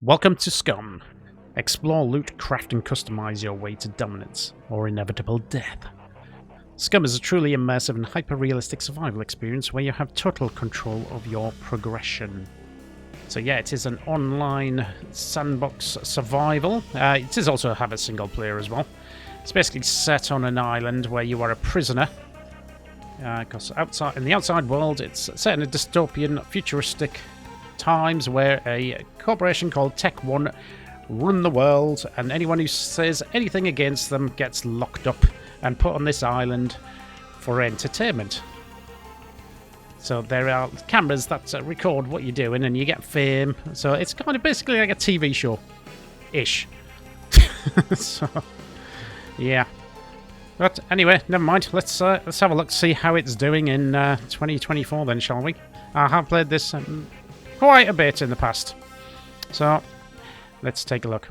Welcome to SCUM. Explore, loot, craft and customize your way to dominance, or inevitable death. SCUM is a truly immersive and hyper-realistic survival experience where you have total control of your progression. So yeah, it is an online sandbox survival. It does also have a single player as well. It's basically set on an island where you are a prisoner. Because in the outside world, it's set in a dystopian, futuristic times where a corporation called Tech One run the world, and anyone who says anything against them gets locked up and put on this island for entertainment. So there are cameras that record what you're doing, and you get fame. So it's kind of basically like a TV show-ish. So yeah. But anyway, never mind. Let's have a look, see how it's doing in 2024 then, shall we? I have played this quite a bit in the past. So let's take a look.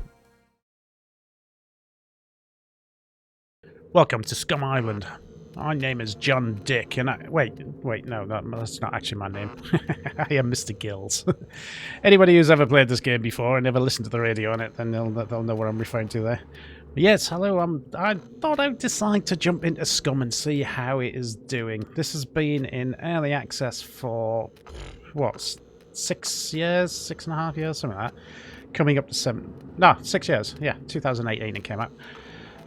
Welcome to Scum Island. My name is John Dick, and wait, no, that's not actually my name. I am Mr. Gills. Anybody who's ever played this game before and ever listened to the radio on it, then they'll know what I'm referring to there. But yes, hello. I thought I'd decide to jump into Scum and see how it is doing. This has been in early access for what, 6 years, 6.5 years, something like that. Coming up to 6 years. Yeah, 2018 it came out.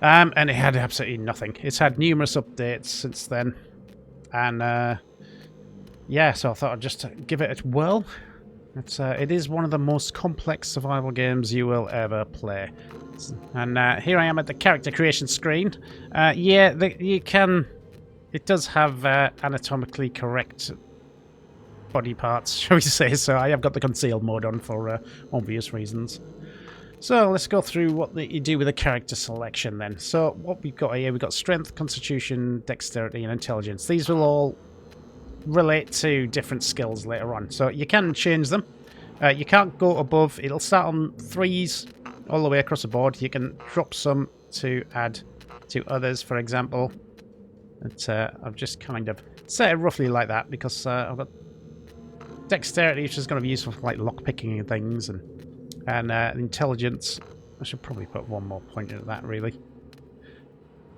And it had absolutely nothing. It's had numerous updates since then. And yeah, so I thought I'd just give it a whirl. It is one of the most complex survival games you will ever play. And here I am at the character creation screen. Yeah, it does have anatomically correct body parts, shall we say. So I have got the concealed mode on for obvious reasons. So let's go through what you do with the character selection then. So what we've got here, we've got strength, constitution, dexterity and intelligence. These will all relate to different skills later on. So you can change them. You can't go above. It'll start on 3s all the way across the board. You can drop some to add to others, for example. But I've just kind of set it roughly like that because I've got dexterity, which is going to be useful for like lockpicking and things, and intelligence. I should probably put one more point into that, really,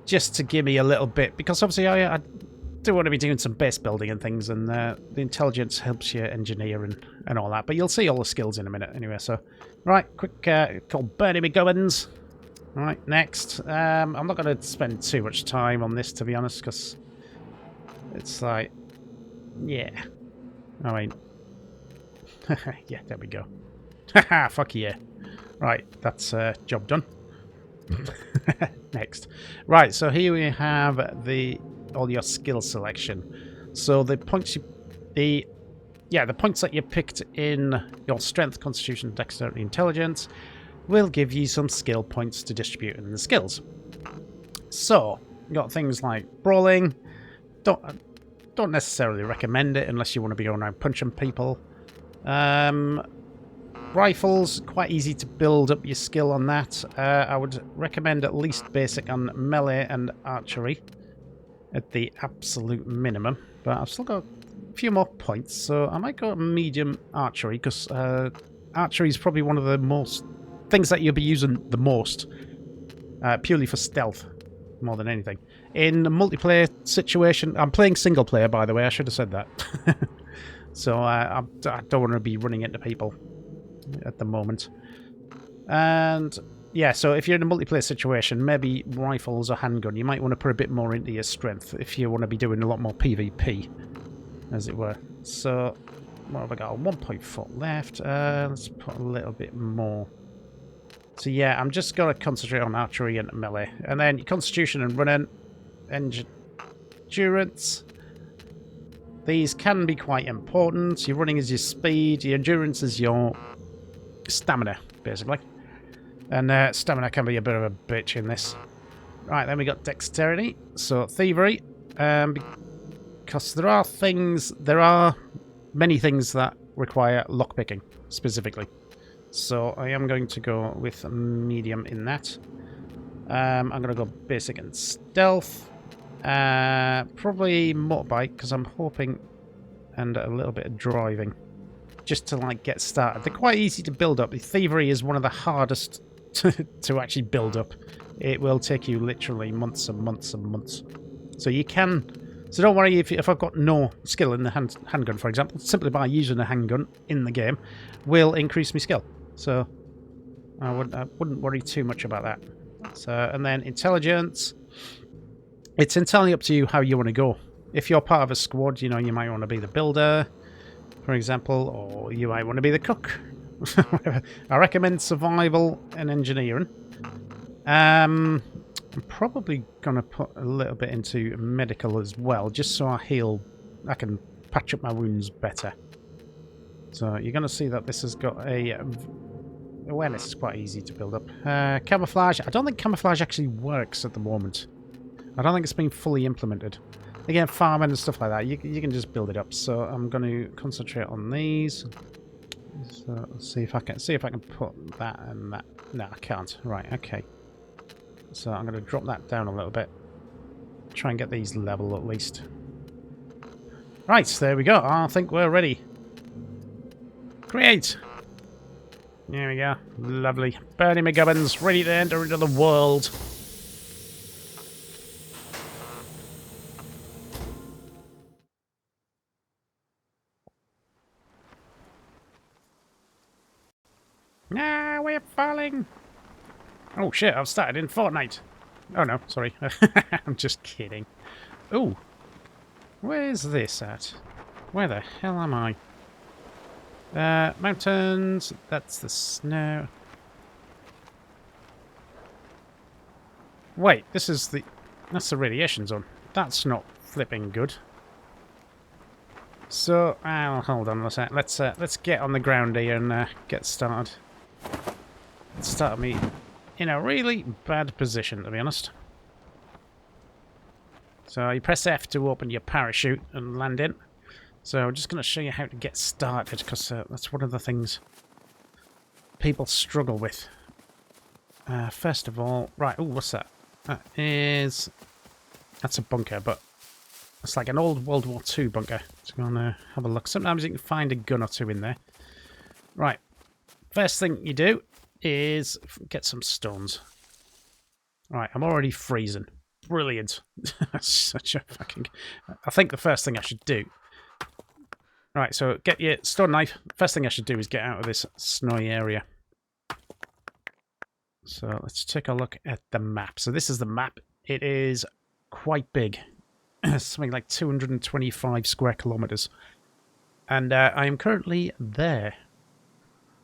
just to give me a little bit, because obviously I do want to be doing some base building and things, and the intelligence helps you engineer and all that. But you'll see all the skills in a minute anyway. So right, quick called Bernie McGovern's. Right, next. I'm not going to spend too much time on this, to be honest, because it's like, yeah, I mean, yeah, there we go. Haha, fuck yeah. Right, that's job done. Next. Right, so here we have all your skill selection. So the points the points that you picked in your strength, constitution, dexterity, intelligence will give you some skill points to distribute in the skills. So, you got things like brawling. Don't necessarily recommend it unless you want to be going around punching people. Rifles, quite easy to build up your skill on that. I would recommend at least basic on melee and archery at the absolute minimum. But I've still got a few more points, so I might go medium archery, because archery is probably one of the most things that you'll be using the most, purely for stealth more than anything. In a multiplayer situation, I'm playing single player, by the way, I should have said that. So I don't want to be running into people at the moment. And yeah, so if you're in a multiplayer situation, maybe rifles or handgun, you might want to put a bit more into your strength if you want to be doing a lot more PvP, as it were. So what have I got? 1.4 left. Let's put a little bit more. So yeah, I'm just going to concentrate on archery and melee. And then your constitution and running, endurance. These can be quite important. Your running is your speed, your endurance is your stamina, basically. And stamina can be a bit of a bitch in this. Right, then we got dexterity. So thievery. Because there are many things that require lockpicking, specifically. So I am going to go with medium in that. I'm going to go basic and stealth. Probably motorbike, because I'm hoping, and a little bit of driving. just to like get started. They're quite easy to build up. Thievery is one of the hardest to actually build up. It will take you literally months and months and months. So you can... So don't worry if I've got no skill in the handgun, for example. Simply by using a handgun in the game will increase my skill. So I wouldn't worry too much about that. So, and then intelligence. It's entirely up to you how you want to go. If you're part of a squad, you know, you might want to be the builder, for example, or you might want to be the cook. I recommend survival and engineering. I'm probably going to put a little bit into medical as well, just so I can patch up my wounds better. So you're going to see that this has got a... awareness is quite easy to build up. Camouflage. I don't think camouflage actually works at the moment. I don't think it's been fully implemented. Again, farming and stuff like that, you can just build it up. So I'm going to concentrate on these. So let's see if I can put that and that. No, I can't. Right, okay. So I'm going to drop that down a little bit. Try and get these level at least. Right, there we go. I think we're ready. Create. There we go. Lovely. Bernie McGubbins, ready to enter into the world. Ah, we're falling. Oh shit, I've started in Fortnite. Oh no, sorry. I'm just kidding. Ooh. Where's this at? Where the hell am I? Mountains. That's the snow. Wait, this is the... That's the radiation zone. That's not flipping good. So, hold on a sec. Let's get on the ground here and get started. It started me in a really bad position, to be honest. So you press F to open your parachute and land in. So I'm just going to show you how to get started, because that's one of the things people struggle with. First of all, right, oh, what's that? That's a bunker, but it's like an old World War II bunker. So I'm going to have a look. Sometimes you can find a gun or two in there. Right, first thing you do is get some stones. Right, I'm already freezing. Brilliant. Such a fucking... I think the first thing I should do... Right, so get your stone knife. First thing I should do is get out of this snowy area. So let's take a look at the map. So this is the map. It is quite big. Something like 225 square kilometers. And I am currently there.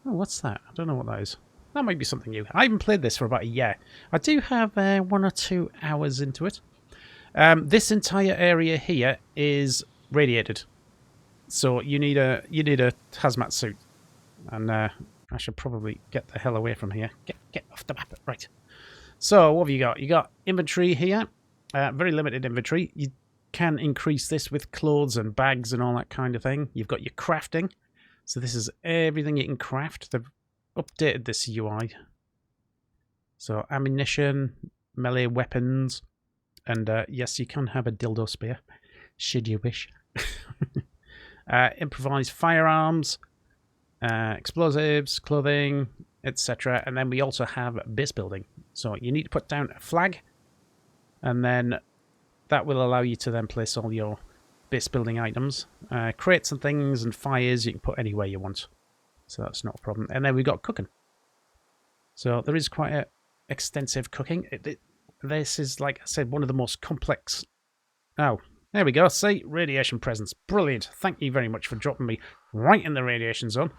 Oh, what's that? I don't know what that is. That might be something new. I haven't played this for about a year. I do have 1 or 2 hours into it. This entire area here is radiated. So you need a hazmat suit. And I should probably get the hell away from here. Get off the map. Right. So what have you got? You got inventory here. Very limited inventory. You can increase this with clothes and bags and all that kind of thing. You've got your crafting. So this is everything you can craft. They've updated this UI. So ammunition, melee weapons, and yes, you can have a dildo spear, should you wish. Improvised firearms, explosives, clothing, etc. And then we also have base building. So you need to put down a flag, and then that will allow you to then place all your base building items. Crates and things and fires you can put anywhere you want. So that's not a problem. And then we've got cooking. So there is quite a extensive cooking. This is, like I said, one of the most complex... Oh, there we go. See, radiation presence. Brilliant. Thank you very much for dropping me right in the radiation zone.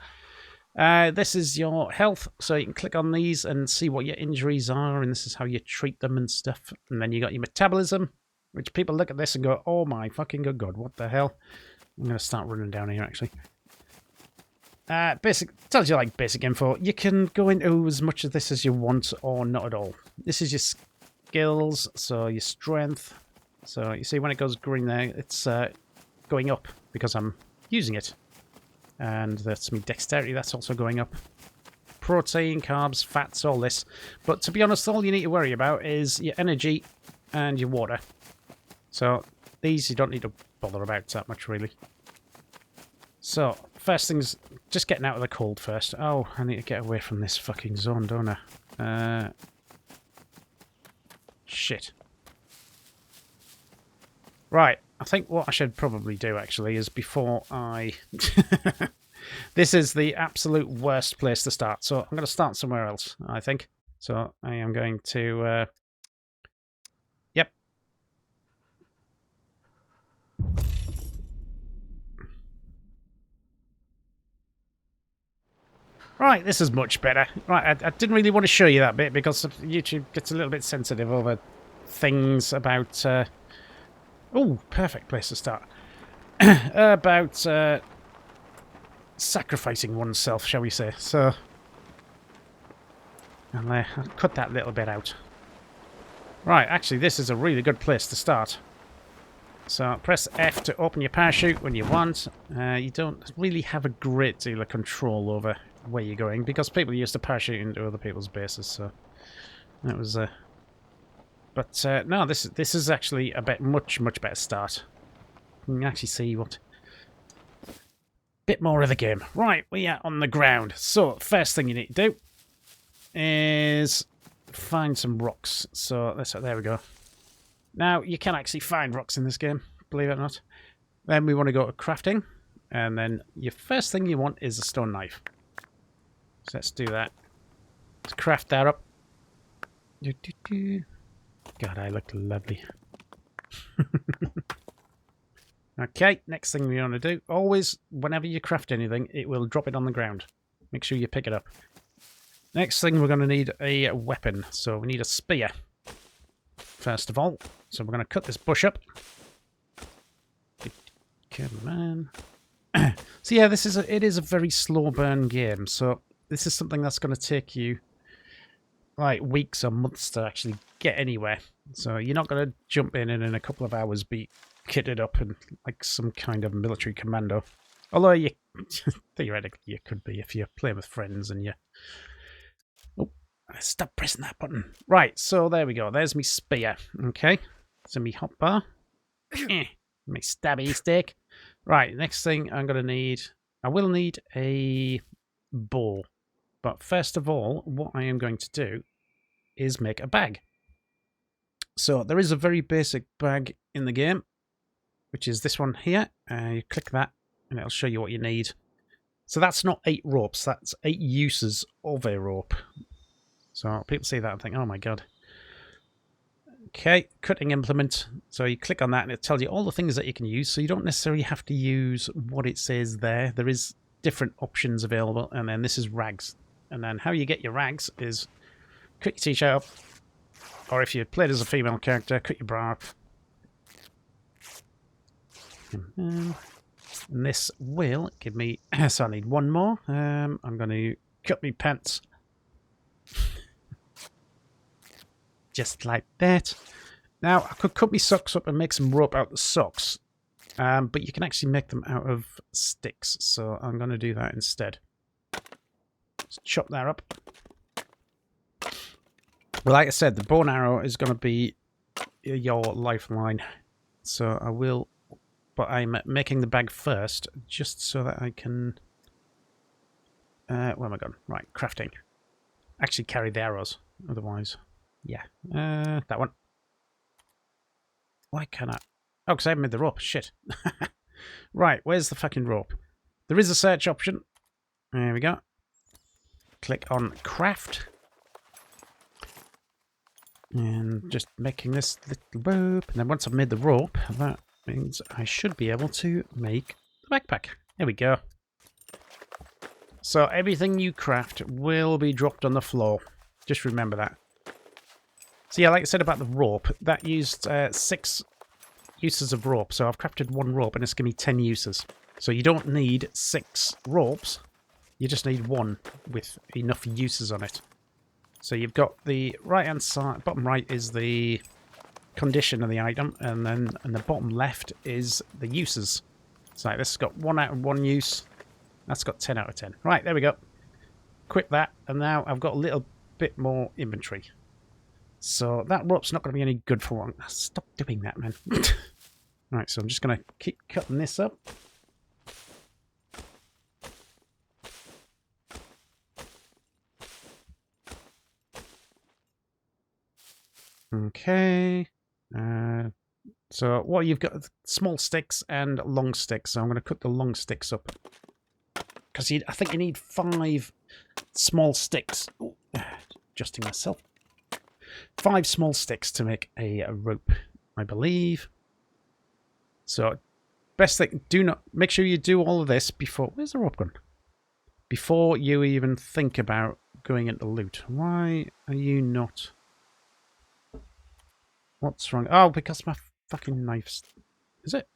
This is your health. So you can click on these and see what your injuries are. And this is how you treat them and stuff. And then you got your metabolism, which people look at this and go, oh my fucking good God, what the hell? I'm going to start running down here, actually. Basic tells you like basic info. You can go into as much of this as you want or not at all. This is your skills, so your strength. So you see when it goes green there, it's going up because I'm using it. And that's my dexterity, that's also going up. Protein, carbs, fats, all this. But to be honest, all you need to worry about is your energy and your water. So these you don't need to bother about that much, really. So first thing's just getting out of the cold first. Oh, I need to get away from this fucking zone, don't I? Shit. Right, I think what I should probably do, actually, is before I... This is the absolute worst place to start, so I'm going to start somewhere else, I think. So I am going to... Yep. Right, this is much better. Right, I didn't really want to show you that bit because YouTube gets a little bit sensitive over things about... Oh, perfect place to start. About sacrificing oneself, shall we say. So, I'll cut that little bit out. Right, actually, this is a really good place to start. So, press F to open your parachute when you want. You don't really have a great deal of control over where you're going, because people used to parachute into other people's bases, so... That was... But, no, this is actually a much better start. You can actually see what... Bit more of the game. Right, we are on the ground. So, first thing you need to do is find some rocks. So, there we go. Now, you can actually find rocks in this game, believe it or not. Then we want to go to crafting. And then your first thing you want is a stone knife. So, let's do that. Let's craft that up. God, I look lovely. Okay, next thing we want to do, always, whenever you craft anything, it will drop it on the ground. Make sure you pick it up. Next thing, we're going to need a weapon. So we need a spear, first of all. So we're going to cut this bush up. Come on. So yeah, it is a very slow burn game. So this is something that's going to take you like weeks or months to actually get anywhere. So you're not going to jump in and in a couple of hours be kitted up and like some kind of military commando. Although you theoretically you could be if you're playing with friends and you... Oh, stop pressing that button. Right, so there we go. There's me spear. Okay. So me hotbar. Me stabby stick. Right, next thing I'm going to need... I will need a bow. But first of all, what I am going to do is make a bag. So there is a very basic bag in the game, which is this one here. You click that and it'll show you what you need. So that's not 8 ropes, that's 8 uses of a rope. So people see that and think, oh my god. Okay, cutting implement. So you click on that and it tells you all the things that you can use. So you don't necessarily have to use what it says there. There is different options available. And then this is rags. And then how you get your rags is cut your t-shirt up. Or if you played as a female character, cut your bra up. And this will give me... So I need one more. I'm going to cut my pants. Just like that. Now, I could cut my socks up and make some rope out of the socks. But you can actually make them out of sticks. So I'm going to do that instead. Let's chop that up. Well, like I said, the bow and arrow is going to be your lifeline. So I will... But I'm making the bag first, just so that I can... where am I going? Right, crafting. Actually carry the arrows, otherwise... Yeah, that one. Why can't I... Oh, because I haven't made the rope. Shit. Right, where's the fucking rope? There is a search option. There we go. Click on craft. And just making this little rope. And then once I've made the rope, that means I should be able to make the backpack. There we go. So everything you craft will be dropped on the floor. Just remember that. So yeah, like I said about the rope, that used 6 uses of rope. So I've crafted 1 rope and it's going to be 10 uses. So you don't need 6 ropes. You just need 1 with enough uses on it. So you've got the right-hand side, bottom right is the condition of the item, and then and the bottom left is the uses. So this has got 1 out of 1 use. That's got 10 out of 10. Right, there we go. Quit that, and now I've got a little bit more inventory. So that rope's not going to be any good for long. Stop doing that, man. Right, so I'm just going to keep cutting this up. Okay. So what you've got, small sticks and long sticks. So I'm going to cut the long sticks up. Because I think you need 5 small sticks. Ooh, adjusting myself. 5 small sticks to make a rope, I believe. So, best thing, make sure you do all of this before... Where's the rope gone? Before you even think about going into loot. Why are you not... What's wrong? Oh, because my fucking knife's... Is it?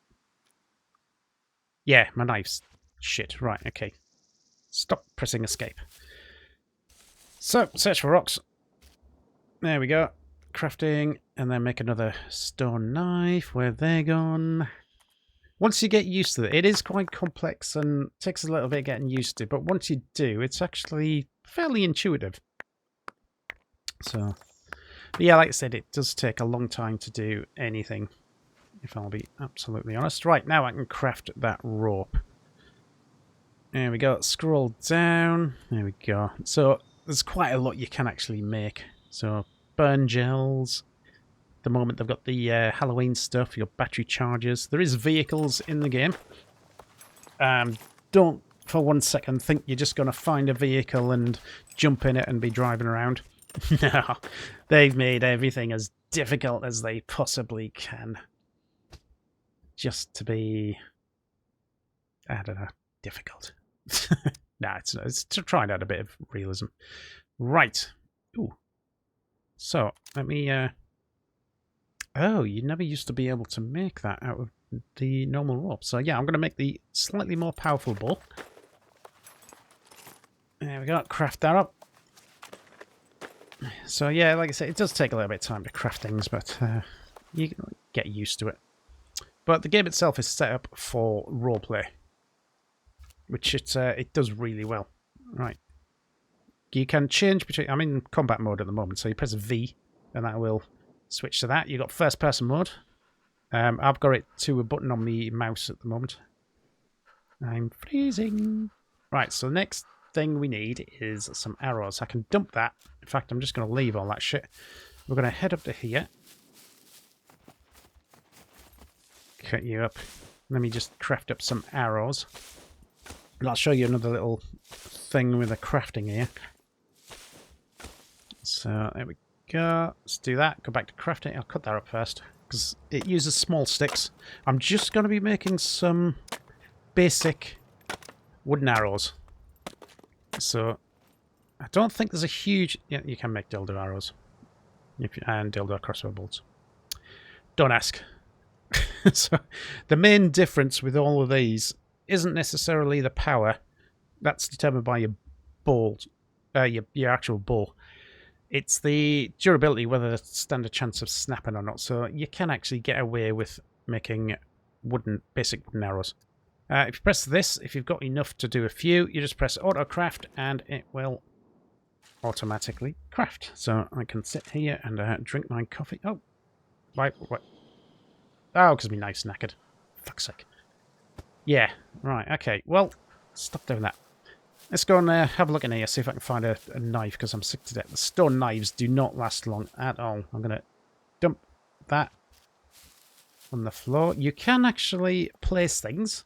Yeah, my knife's... Shit, right, okay. Stop pressing escape. So, search for rocks. There we go. Crafting, and then make another stone knife. Where they're gone. Once you get used to it, it is quite complex and takes a little bit getting used to, but once you do, it's actually fairly intuitive. So, but yeah, like I said, it does take a long time to do anything, if I'll be absolutely honest. Right, now I can craft that rope. There we go. Scroll down. There we go. So, there's quite a lot you can actually make. So, burn gels. At the moment, they've got the Halloween stuff, your battery chargers. There is vehicles in the game. Don't for one second think you're just going to find a vehicle and jump in it and be driving around. No, they've made everything as difficult as they possibly can. Just to be, I don't know, difficult. Nah, it's to try and add a bit of realism. Right. Ooh. So, let me... Oh, you never used to be able to make that out of the normal rope. So yeah, I'm going to make the slightly more powerful bow. There we go, craft that up. So yeah, like I said, it does take a little bit of time to craft things, but you get used to it. But the game itself is set up for roleplay, which it does really well. Right. You can change between... I'm in combat mode at the moment, so you press V, and that will... Switch to that. You've got first person mode. I've got it to a button on the mouse at the moment. I'm freezing. Right, so next thing we need is some arrows. I can dump that. In fact, I'm just going to leave all that shit. We're going to head up to here. Cut you up. Let me just craft up some arrows. And I'll show you another little thing with the crafting here. So, there we go. Let's do that. Go back to crafting. I'll cut that up first because it uses small sticks. I'm just going to be making some basic wooden arrows. So I don't think there's a huge... Yeah, you can make dildo arrows and dildo crossbow bolts. Don't ask. So the main difference with all of these isn't necessarily the power. That's determined by your bolt, your actual bow. It's the durability, whether they stand a chance of snapping or not. So you can actually get away with making basic wooden arrows. If you press this, if you've got enough to do a few, you just press auto craft and it will automatically craft. So I can sit here and drink my coffee. Oh, right, what? Oh, because my knife's knackered. Fuck's sake. Yeah, right, okay. Well, stop doing that. Let's go and have a look in here, see if I can find a knife, because I'm sick to death. The stone knives do not last long at all. I'm going to dump that on the floor. You can actually place things.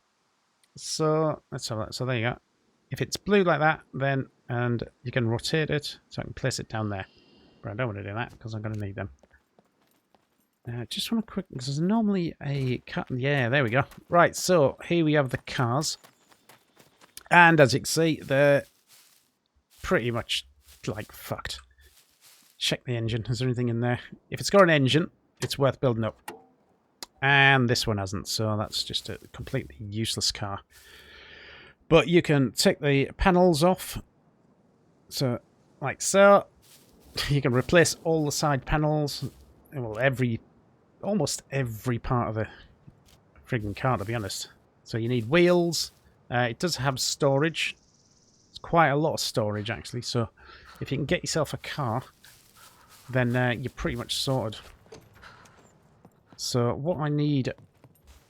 So, let's have that. So there you go. If it's blue like that, then, and you can rotate it, so I can place it down there. But I don't want to do that, because I'm going to need them. Just want to quick, because there's normally a cut. Yeah, there we go. Right, so here we have the cars. And as you can see, they're pretty much, like, fucked. Check the engine. Is there anything in there? If it's got an engine, it's worth building up. And this one hasn't, so that's just a completely useless car. But you can take the panels off. So, like so. You can replace all the side panels. Well, almost every part of the frigging car, to be honest. So you need wheels. It does have storage. It's quite a lot of storage, actually. So if you can get yourself a car, then you're pretty much sorted. So what I need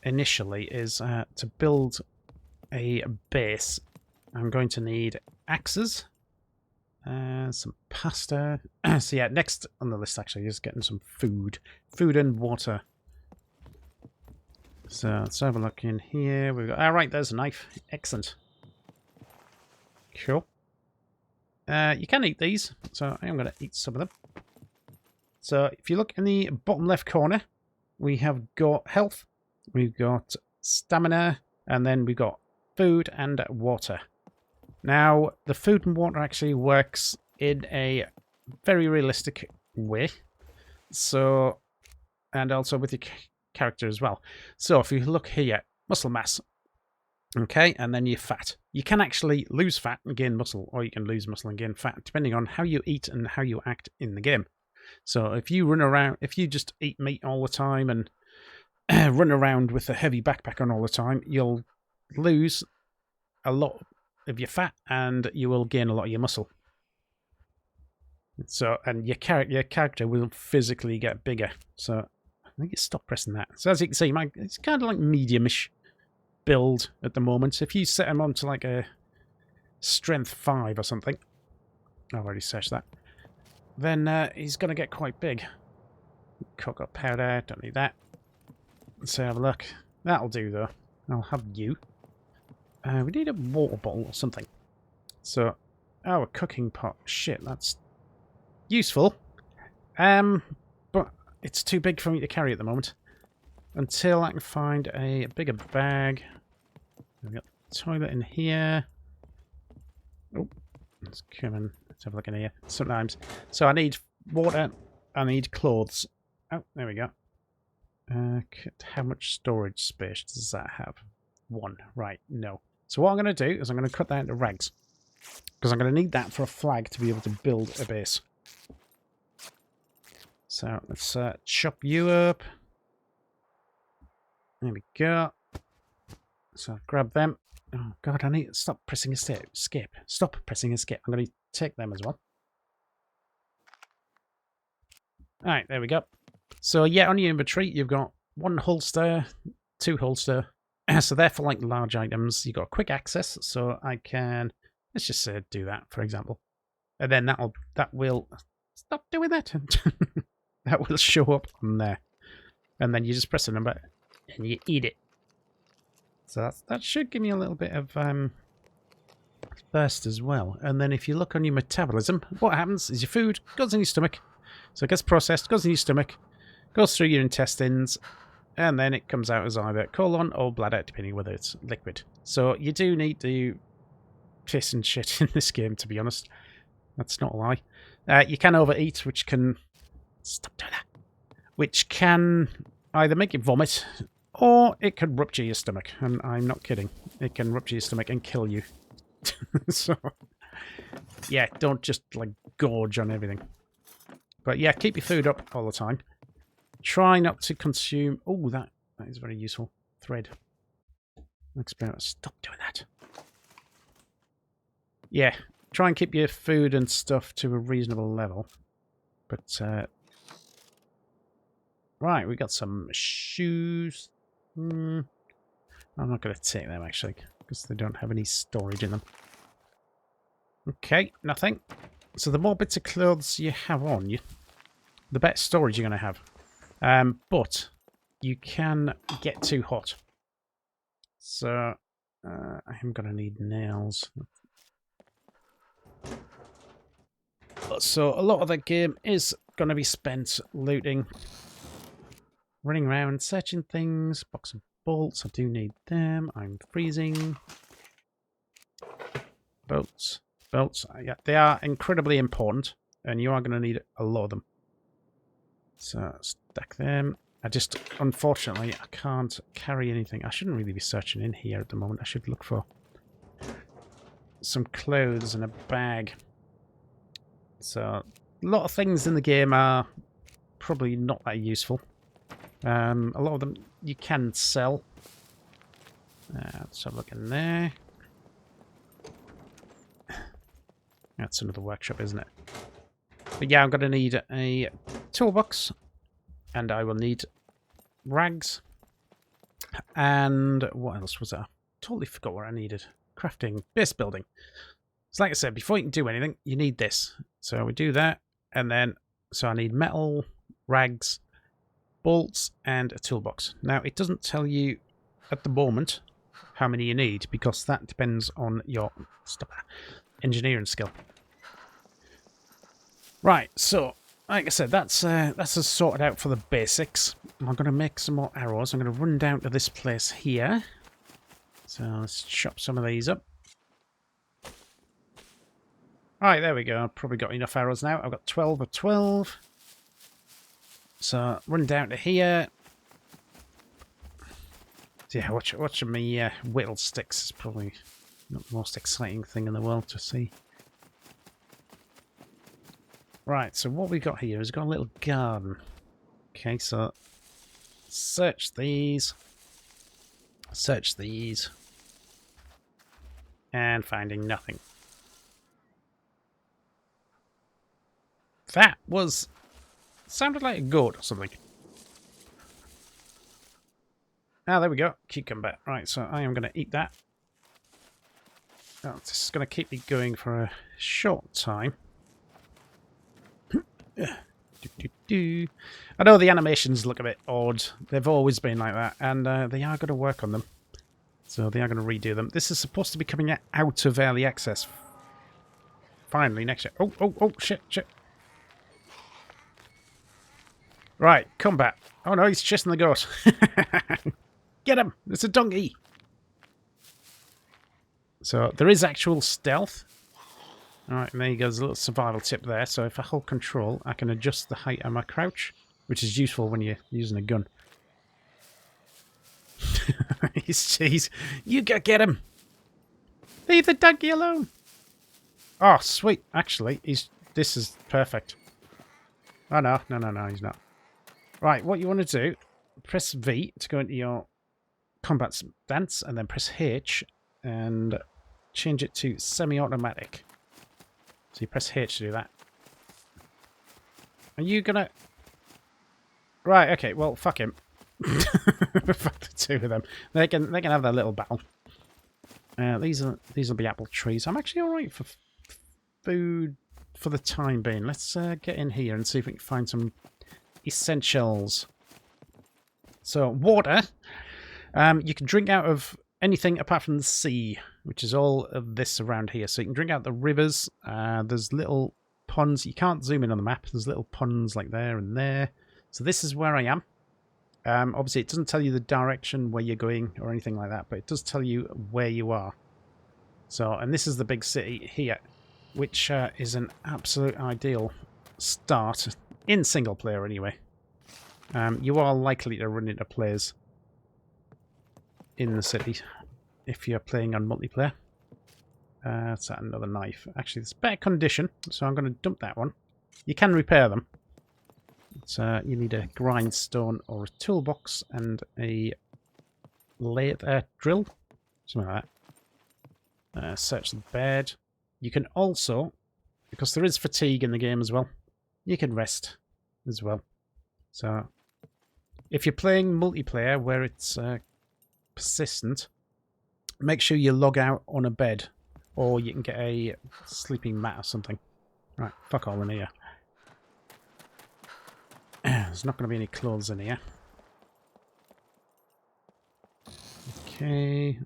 initially is to build a base. I'm going to need axes. Some pasta. So yeah, next on the list actually is getting some food. Food and water. So let's have a look in here. We've got... Alright, there's a knife. Excellent. Cool. You can eat these, so I am going to eat some of them. So if you look in the bottom left corner, we have got health, we've got stamina, and then we've got food and water. Now, the food and water actually works in a very realistic way. So, and also with your character as well. So if you look here, muscle mass. Okay, and then your fat. You can actually lose fat and gain muscle, or you can lose muscle and gain fat, depending on how you eat and how you act in the game. So if you run around, if you just eat meat all the time and run around with a heavy backpack on all the time, you'll lose a lot of your fat and you will gain a lot of your muscle. So, and your character will physically get bigger. So I think you stop pressing that. So as you can see, it's kind of like medium-ish build at the moment. If you set him on to like a strength 5 or something, I've already searched that, then he's going to get quite big. Cocoa powder, don't need that. Let's have a look. That'll do though. I'll have you. We need a water bottle or something. So, oh, a cooking pot. Shit, that's useful. But it's too big for me to carry at the moment. Until I can find a bigger bag. We've got the toilet in here. Oh, let's come in. Let's have a look in here. Sometimes. So I need water. I need clothes. Oh, there we go. How much storage space does that have? 1. Right, no. So what I'm going to do is I'm going to cut that into rags. Because I'm going to need that for a flag to be able to build a base. So let's chop you up. There we go. So grab them. Oh god, I need to stop pressing escape. Stop pressing escape. I'm going to take them as well. Alright, there we go. So yeah, on your inventory, you've got 1 holster, 2 holster. So they're for like large items. You've got quick access, so I can, let's just say do that, for example. And then that will, stop doing that. That will show up on there. And then you just press a number and you eat it. So that should give me a little bit of burst as well. And then if you look on your metabolism, what happens is your food goes in your stomach. So it gets processed, goes in your stomach, goes through your intestines, and then it comes out as either colon or bladder, depending whether it's liquid. So you do need to piss and shit in this game, to be honest. That's not a lie. You can overeat, which can... Stop doing that. Which can either make you vomit, or it can rupture your stomach. And I'm not kidding. It can rupture your stomach and kill you. So, yeah, don't just, like, gorge on everything. But yeah, keep your food up all the time. Try not to consume... Oh, that is very useful. Thread. Experiment. Stop doing that. Yeah, try and keep your food and stuff to a reasonable level. But, right, we got some shoes. I'm not going to take them, actually, because they don't have any storage in them. Okay, nothing. So the more bits of clothes you have on you, the better storage you're going to have. But you can get too hot. So I am going to need nails. So a lot of the game is going to be spent looting, running around, searching things, box of bolts. I do need them. I'm freezing. Bolts. Yeah, they are incredibly important, and you are going to need a lot of them. So stack them. Unfortunately, I can't carry anything. I shouldn't really be searching in here at the moment. I should look for some clothes and a bag. So a lot of things in the game are probably not that useful. A lot of them you can sell. Let's have a look in there. That's another workshop, isn't it? But yeah, I'm going to need a toolbox. And I will need rags. And what else was that? I totally forgot what I needed. Crafting. Base building. So like I said, before you can do anything, you need this. So we do that, and then, so I need metal, rags, bolts, and a toolbox. Now, it doesn't tell you at the moment how many you need, because that depends on your engineering skill. Right, so, like I said, that's us sorted out for the basics. I'm going to make some more arrows. I'm going to run down to this place here. So let's chop some of these up. Alright, there we go. I've probably got enough arrows now. I've got 12 of 12. So, run down to here. Yeah, watching me whittle sticks is probably not the most exciting thing in the world to see. Right, so what we've got here is we've got a little garden. Okay, so search these. Search these. And finding nothing. That was... sounded like a goat or something. Ah, there we go. Cucumber. Right, so I am going to eat that. Oh, this is going to keep me going for a short time. I know the animations look a bit odd. They've always been like that, and they are going to work on them. So they are going to redo them. This is supposed to be coming out of early access. Finally, next year. Oh, shit. Right, combat. Oh no, he's chasing the goat. Get him! It's a donkey! So, there is actual stealth. Alright, and there you go. There's a little survival tip there. So, if I hold control, I can adjust the height of my crouch, which is useful when you're using a gun. You get him! Leave the donkey alone! Oh, sweet. Actually, this is perfect. Oh, no, he's not. Right, what you want to do, press V to go into your combat stance, and then press H and change it to semi-automatic. So you press H to do that. Are you gonna... Right, okay, well, fuck him. Fuck the two of them. They can have their little battle. These will be apple trees. I'm actually alright for food for the time being. Let's get in here and see if we can find some essentials. So, water. You can drink out of anything apart from the sea, which is all of this around here. So you can drink out the rivers. There's little ponds. You can't zoom in on the map. There's little ponds like there and there. So this is where I am. Obviously, it doesn't tell you the direction where you're going or anything like that, but it does tell you where you are. So, and this is the big city here, which is an absolute ideal start in single player anyway. You are likely to run into players in the city if you're playing on multiplayer. That's another knife. Actually, it's better condition, so I'm going to dump that one. You can repair them. You need a grindstone or a toolbox and a drill, something like that. Search the bed. You can also, because there is fatigue in the game as well, you can rest as well. So, if you're playing multiplayer where it's persistent, make sure you log out on a bed, or you can get a sleeping mat or something. Right, fuck all in here. There's not going to be any clothes in here. Okay.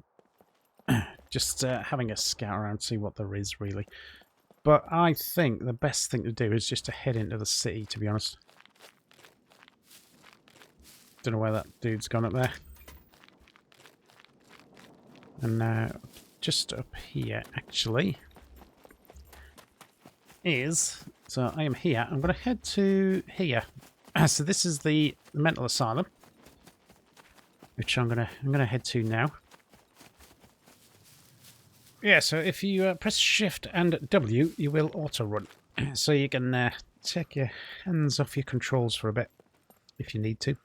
Just having a scout around, see what there is, really. But I think the best thing to do is just to head into the city, to be honest. Don't know where that dude's gone up there. And just up here, actually, is... So I am here. I'm going to head to here. So this is the mental asylum, which I'm gonna head to now. Yeah, so if you press Shift and W, you will auto-run. So you can take your hands off your controls for a bit, if you need to.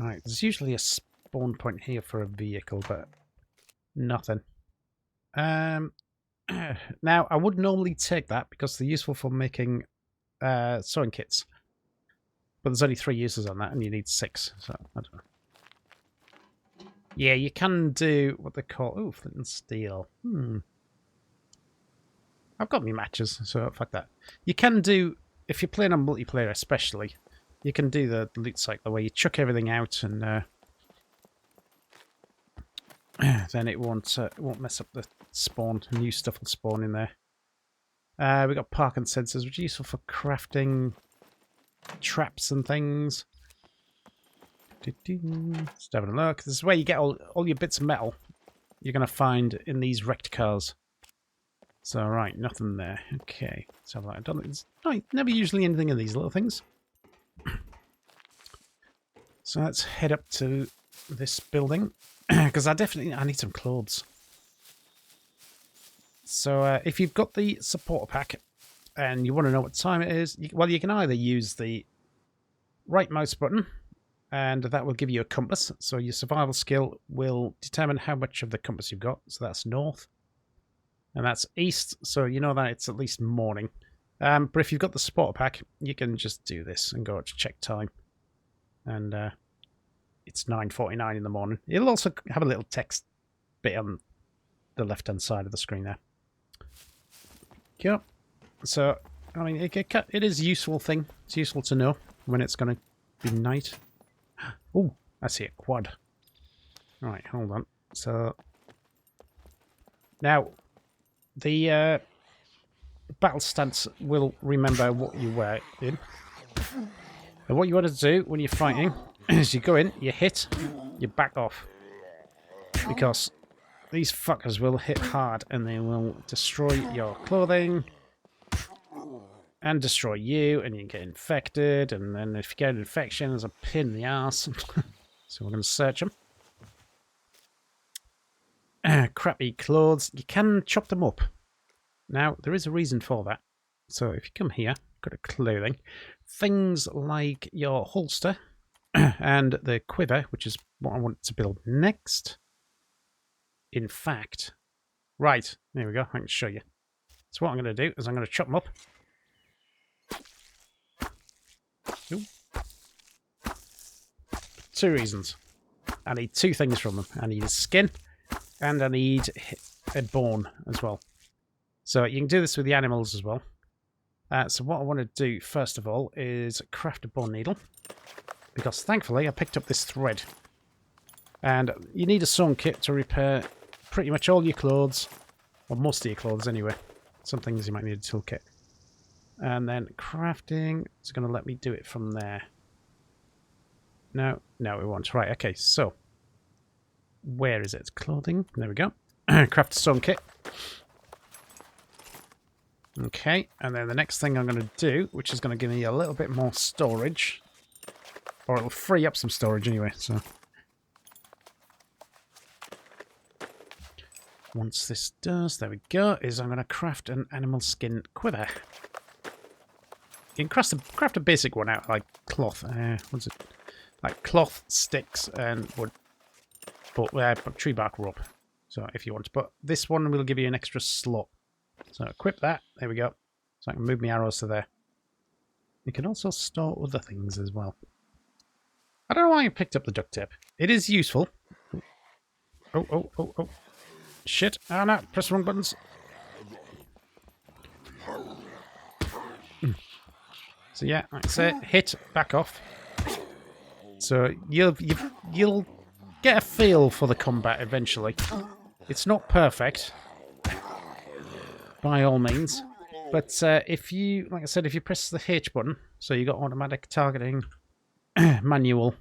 Alright, there's usually a spawn point here for a vehicle, but nothing. Now, I would normally take that, because they're useful for making sewing kits. But there's only 3 uses on that, and you need 6, so I don't know. Yeah, you can do what they call... Ooh, flint and steel. I've got me matches, so fuck that. You can do, if you're playing on multiplayer especially, you can do the loot cycle where you chuck everything out and then it won't mess up the spawn. New stuff will spawn in there. We got parking sensors, which are useful for crafting traps and things. Just having a look. This is where you get all your bits of metal you're going to find in these wrecked cars. So, right, nothing there. Okay. So, I don't think there's never usually anything in these little things. So, let's head up to this building. Because I need some clothes. So, if you've got the supporter pack and you want to know what time it is, you can either use the right mouse button and that will give you a compass. So your survival skill will determine how much of the compass you've got. So that's north. And that's east, so you know that it's at least morning. But if you've got the supporter pack, you can just do this and go to check time. And it's 9:49 in the morning. It'll also have a little text bit on the left-hand side of the screen there. Yep. So, I mean, it is a useful thing. It's useful to know when it's going to be night. Oh, I see a quad. Right, hold on. So, now, the battle stance will remember what you were in. And what you want to do when you're fighting is you go in, you hit, you back off. Because these fuckers will hit hard and they will destroy your clothing and destroy you, and you get infected, and then if you get an infection, there's a pin in the arse. So we're going to search them. Crappy clothes. You can chop them up. Now, there is a reason for that. So if you come here, go to clothing, things like your holster and the quiver, which is what I want to build next. In fact, right, there we go, I can show you. So what I'm going to do is I'm going to chop them up. Ooh. Two reasons. I need two things from them. I need a skin and I need a bone as well. So you can do this with the animals as well. So what I want to do first of all is craft a bone needle. Because thankfully I picked up this thread. And you need a sewing kit to repair pretty much all your clothes. Or most of your clothes anyway. Some things you might need a toolkit. And then crafting, it's going to let me do it from there. No, it won't. Right, okay, so. Where is it? Clothing. There we go. Craft a sewing kit. Okay, and then the next thing I'm going to do, which is going to give me a little bit more storage. Or it'll free up some storage anyway, so. Once this does, there we go, is I'm going to craft an animal skin quiver. You can craft a basic one out, like cloth. What's it? Like cloth, sticks, and wood. But tree bark rope. So if you want. But this one will give you an extra slot. So equip that. There we go. So I can move my arrows to there. You can also store other things as well. I don't know why I picked up the duct tape. It is useful. Oh. Shit. Oh no, press the wrong buttons. So yeah, like I say, hit, back off. So you'll get a feel for the combat eventually. It's not perfect, by all means, but if you, like I said, if you press the H button, so you got automatic targeting, manual,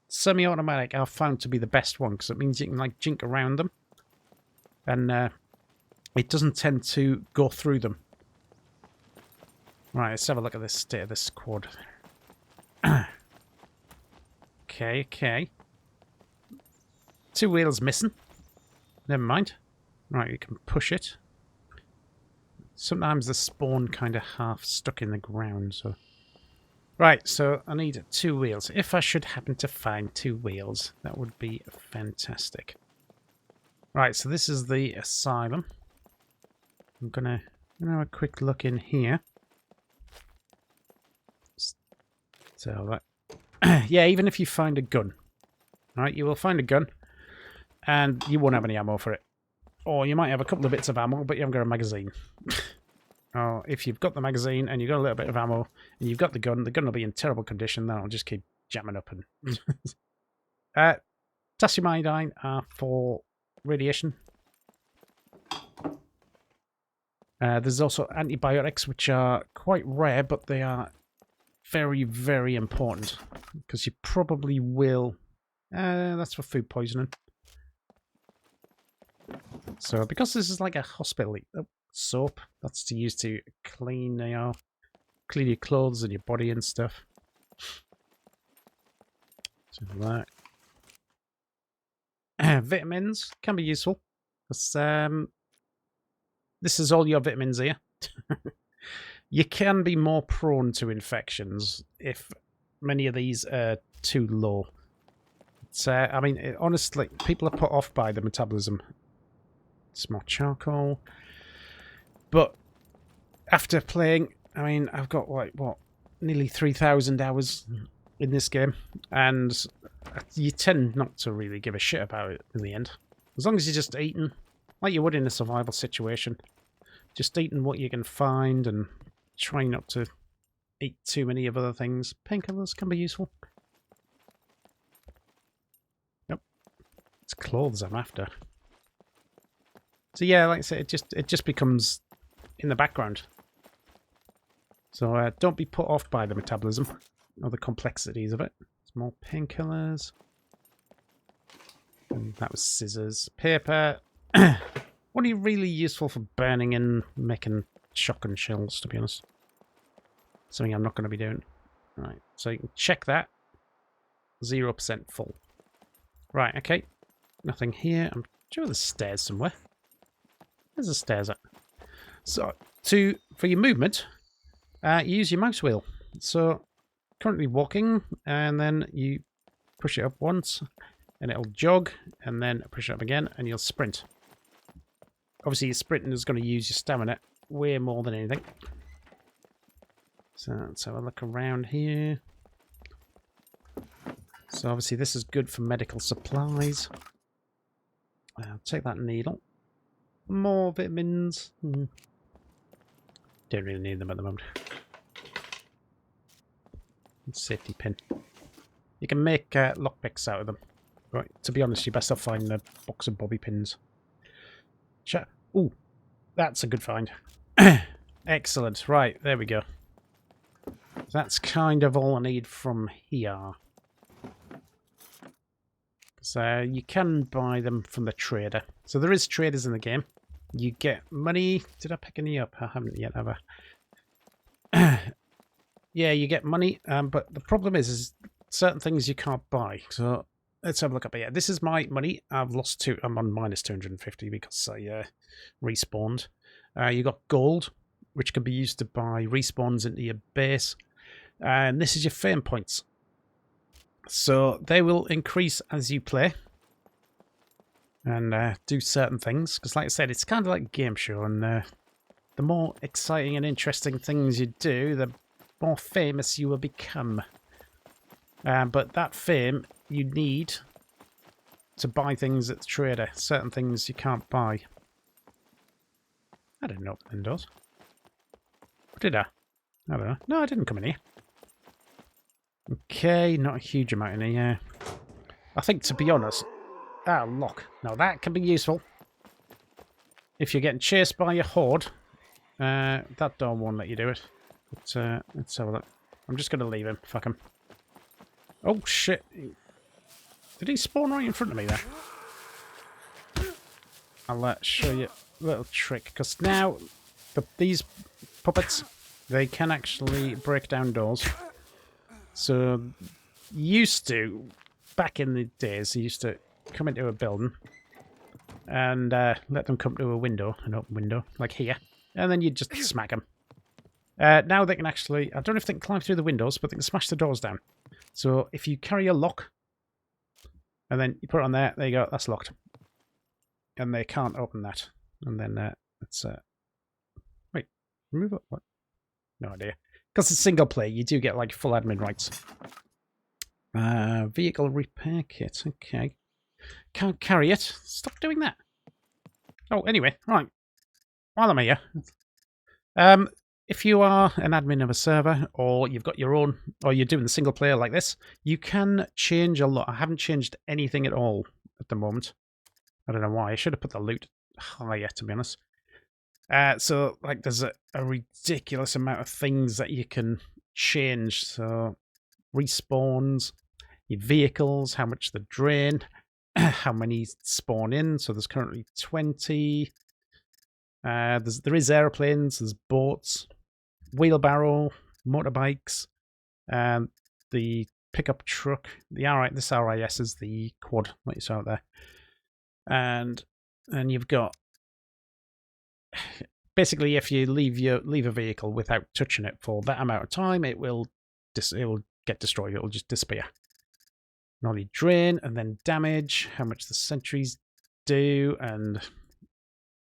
semi-automatic I've found to be the best one because it means you can like jink around them, and it doesn't tend to go through them. Right, let's have a look at this state of this quad. Okay. Two wheels missing. Never mind. Right, you can push it. Sometimes the spawn kind of half stuck in the ground, so... Right, so I need two wheels. If I should happen to find two wheels, that would be fantastic. Right, so this is the asylum. I'm gonna have a quick look in here. So that, yeah, even if you find a gun, right, you will find a gun, and you won't have any ammo for it. Or you might have a couple of bits of ammo, but you haven't got a magazine. Or if you've got the magazine and you've got a little bit of ammo and you've got the gun will be in terrible condition. That'll just keep jamming up. And potassium iodine are for radiation. There's also antibiotics, which are quite rare, but they are very, very important because you probably will. That's for food poisoning. So because this is like a hospital soap, that's to use to clean your clothes and your body and stuff. So that vitamins can be useful because this is all your vitamins here. You can be more prone to infections if many of these are too low. I mean, honestly, people are put off by the metabolism. It's more charcoal. But after playing, I mean, I've got like, what, nearly 3,000 hours in this game. And you tend not to really give a shit about it in the end. As long as you're just eating, like you would in a survival situation. Just eating what you can find and trying not to eat too many of other things. Painkillers can be useful. Yep. It's clothes I'm after. So yeah, like I said, it just becomes in the background. So don't be put off by the metabolism or the complexities of it. Some more painkillers. And that was scissors. Paper. Only really useful for burning and making shotgun shells, to be honest. Something I'm not going to be doing. Right, so you can check that. 0% full. Right, okay. Nothing here. I'm sure there's stairs somewhere. Where's the stairs at? So, for your movement, use your mouse wheel. So, currently walking, and then you push it up once, and it'll jog, and then push it up again, and you'll sprint. Obviously, your sprinting is going to use your stamina way more than anything. So, let's have a look around here. So, obviously, this is good for medical supplies. I'll take that needle. More vitamins. Don't really need them at the moment. Safety pin. You can make lockpicks out of them. Right, to be honest, you best off finding a box of bobby pins. Ooh, that's a good find. Excellent. Right, there we go. That's kind of all I need from here. So you can buy them from the trader. So there is traders in the game. You get money. Did I pick any up? I haven't yet, have I? Yeah, you get money, but the problem is certain things you can't buy. So let's have a look up here. This is my money. I've lost two. I'm on minus 250 because I respawned. You got gold, which can be used to buy respawns into your base. And this is your fame points. So they will increase as you play and do certain things. Because like I said, it's kind of like a game show. And the more exciting and interesting things you do, the more famous you will become. But that fame you need to buy things at the trader. Certain things you can't buy. I didn't open the windows. Did I? I don't know. No, I didn't come in here. Okay, not a huge amount in here. I think, to be honest... Ah, lock. Now, that can be useful. If you're getting chased by a horde, that door won't let you do it. But, let's have a look. I'm just going to leave him. Fuck him. Oh, shit. Did he spawn right in front of me there? I'll show you a little trick. Because now, these puppets, they can actually break down doors. So, used to, back in the days, you used to come into a building and let them come to a window, an open window, like here, and then you just smack them. Now they can actually, I don't know if they can climb through the windows, but they can smash the doors down. So if you carry a lock, and then you put it on there, you go, that's locked. And they can't open that. And then let's, wait, remove it? What? No idea. Because it's single player, you do get like full admin rights. Vehicle repair kit, okay. Can't carry it. Stop doing that. Oh, anyway, right. While I'm here, if you are an admin of a server, or you've got your own, or you're doing the single player like this, you can change a lot. I haven't changed anything at all at the moment. I don't know why. I should have put the loot higher, to be honest. So, like, there's a ridiculous amount of things that you can change. So, respawns, your vehicles, how much they drain, how many spawn in. So, there's currently 20. There is airplanes, there's boats, wheelbarrow, motorbikes, the pickup truck. This RIS is the quad, like you saw out there. And you've got basically, if you leave a vehicle without touching it for that amount of time, it will get destroyed. It will just disappear. Not only drain and then damage, how much the sentries do, and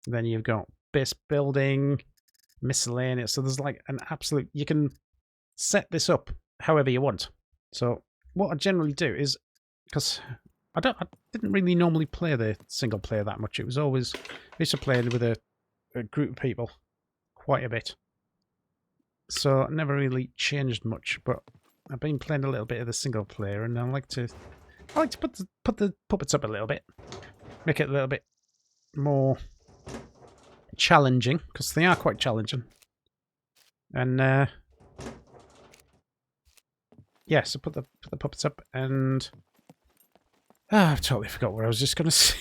then you've got base building, miscellaneous. So there's like an absolute. You can set this up however you want. So what I generally do is, because I didn't really normally play the single player that much. It was always I used to play with a group of people quite a bit. So I never really changed much, but I've been playing a little bit of the single player, and I like to put the puppets up a little bit, make it a little bit more challenging, because they are quite challenging. And yeah, so put the puppets up, and I've totally forgot what I was just going to say.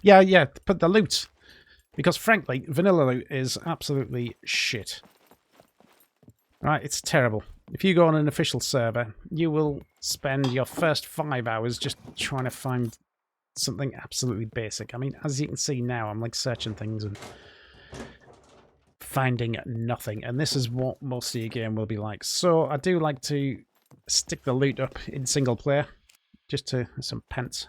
yeah, put the loot. Because frankly, vanilla loot is absolutely shit. Right, it's terrible. If you go on an official server, you will spend your first 5 hours just trying to find something absolutely basic. I mean, as you can see now, I'm like searching things and finding nothing. And this is what most of your game will be like. So I do like to stick the loot up in single player, just to some pence.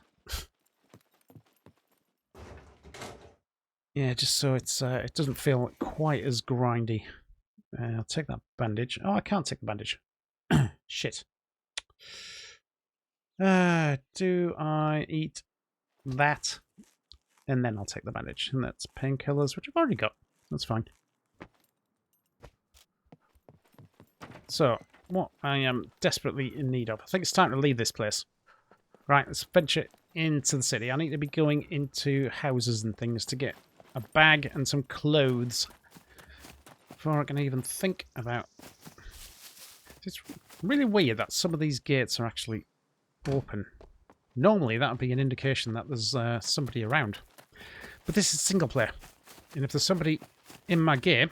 Yeah, just so it doesn't feel quite as grindy. I'll take that bandage. Oh, I can't take the bandage. Shit. Do I eat that? And then I'll take the bandage. And that's painkillers, which I've already got. That's fine. So, what I am desperately in need of. I think it's time to leave this place. Right, let's venture into the city. I need to be going into houses and things to get a bag and some clothes before I can even think about. It's really weird that some of these gates are actually open. Normally that would be an indication that there's somebody around, but this is single player, and if there's somebody in my game,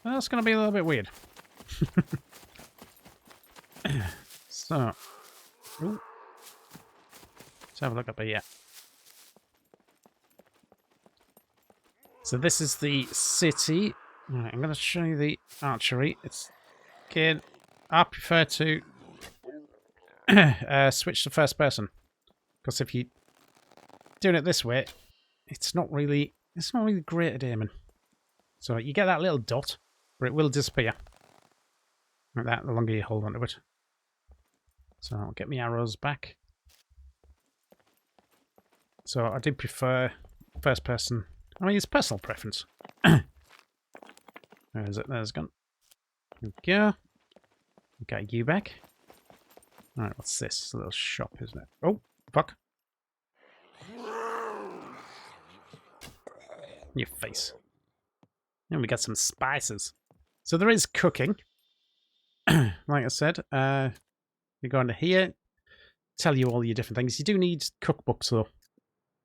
well, that's going to be a little bit weird. So, ooh. Let's have a look up here. So this is the city. Right, I'm going to show you the archery. It's again, I prefer to switch to first person, because if you're doing it this way, it's not really great at aiming. So you get that little dot, but it will disappear like that the longer you hold onto it. So I'll get my arrows back. So I do prefer first person. I mean, it's personal preference. Where is it? There's gone. There we go. Got you back. Alright, what's this? It's a little shop, isn't it? Oh, fuck. Your face. And we got some spices. So there is cooking. Like I said, you go into here, tell you all your different things. You do need cookbooks, though,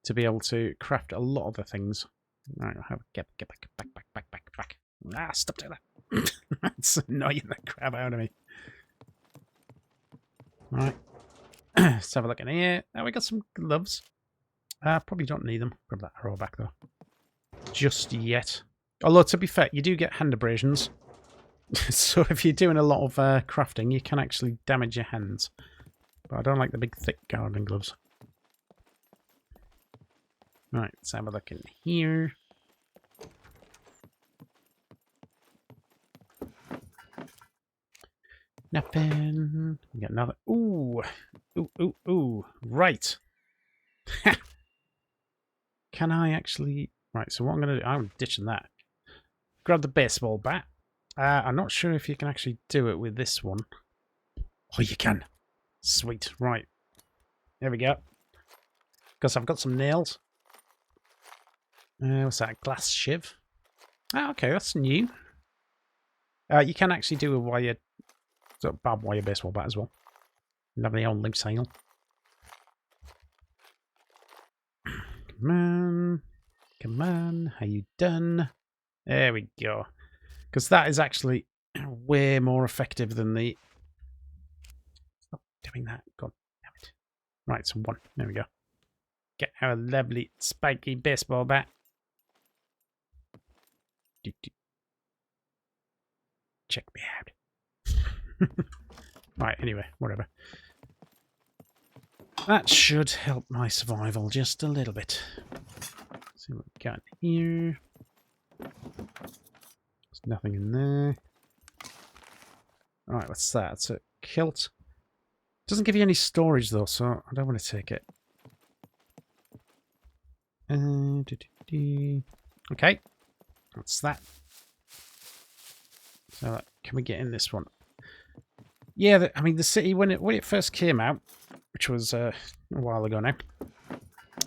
to be able to craft a lot of the things. Alright, get back. Ah, stop doing that. That's annoying the crap out of me. Alright. Let's have a look in here. Oh, we got some gloves. Probably don't need them. Grab that arrow back, though. Just yet. Although, to be fair, you do get hand abrasions. So if you're doing a lot of crafting, you can actually damage your hands. But I don't like the big, thick gardening gloves. Right, let's have a look in here. Nothing. We got another. Ooh. Ooh. Right. can I actually... Right, so what I'm going to do... I'm ditching that. Grab the baseball bat. I'm not sure if you can actually do it with this one. Oh, you can. Sweet. Right. There we go. Because I've got some nails. What's that? Glass shiv. Ah, okay, that's new. You can actually do a wire, sort of barbed wire baseball bat as well. Lovely old loose sail. Come on. Come on. How you done? There we go. Because that is actually way more effective than the... Stop doing that. God damn it. Right, so one. There we go. Get our lovely spiky baseball bat. Check me out. Right, anyway, whatever. That should help my survival just a little bit. Let's see what we got here. There's nothing in there. Alright, what's that? It's a kilt. Doesn't give you any storage though, so I don't want to take it. Okay. What's that? So, can we get in this one? Yeah, I mean, the city, when it first came out, which was a while ago now,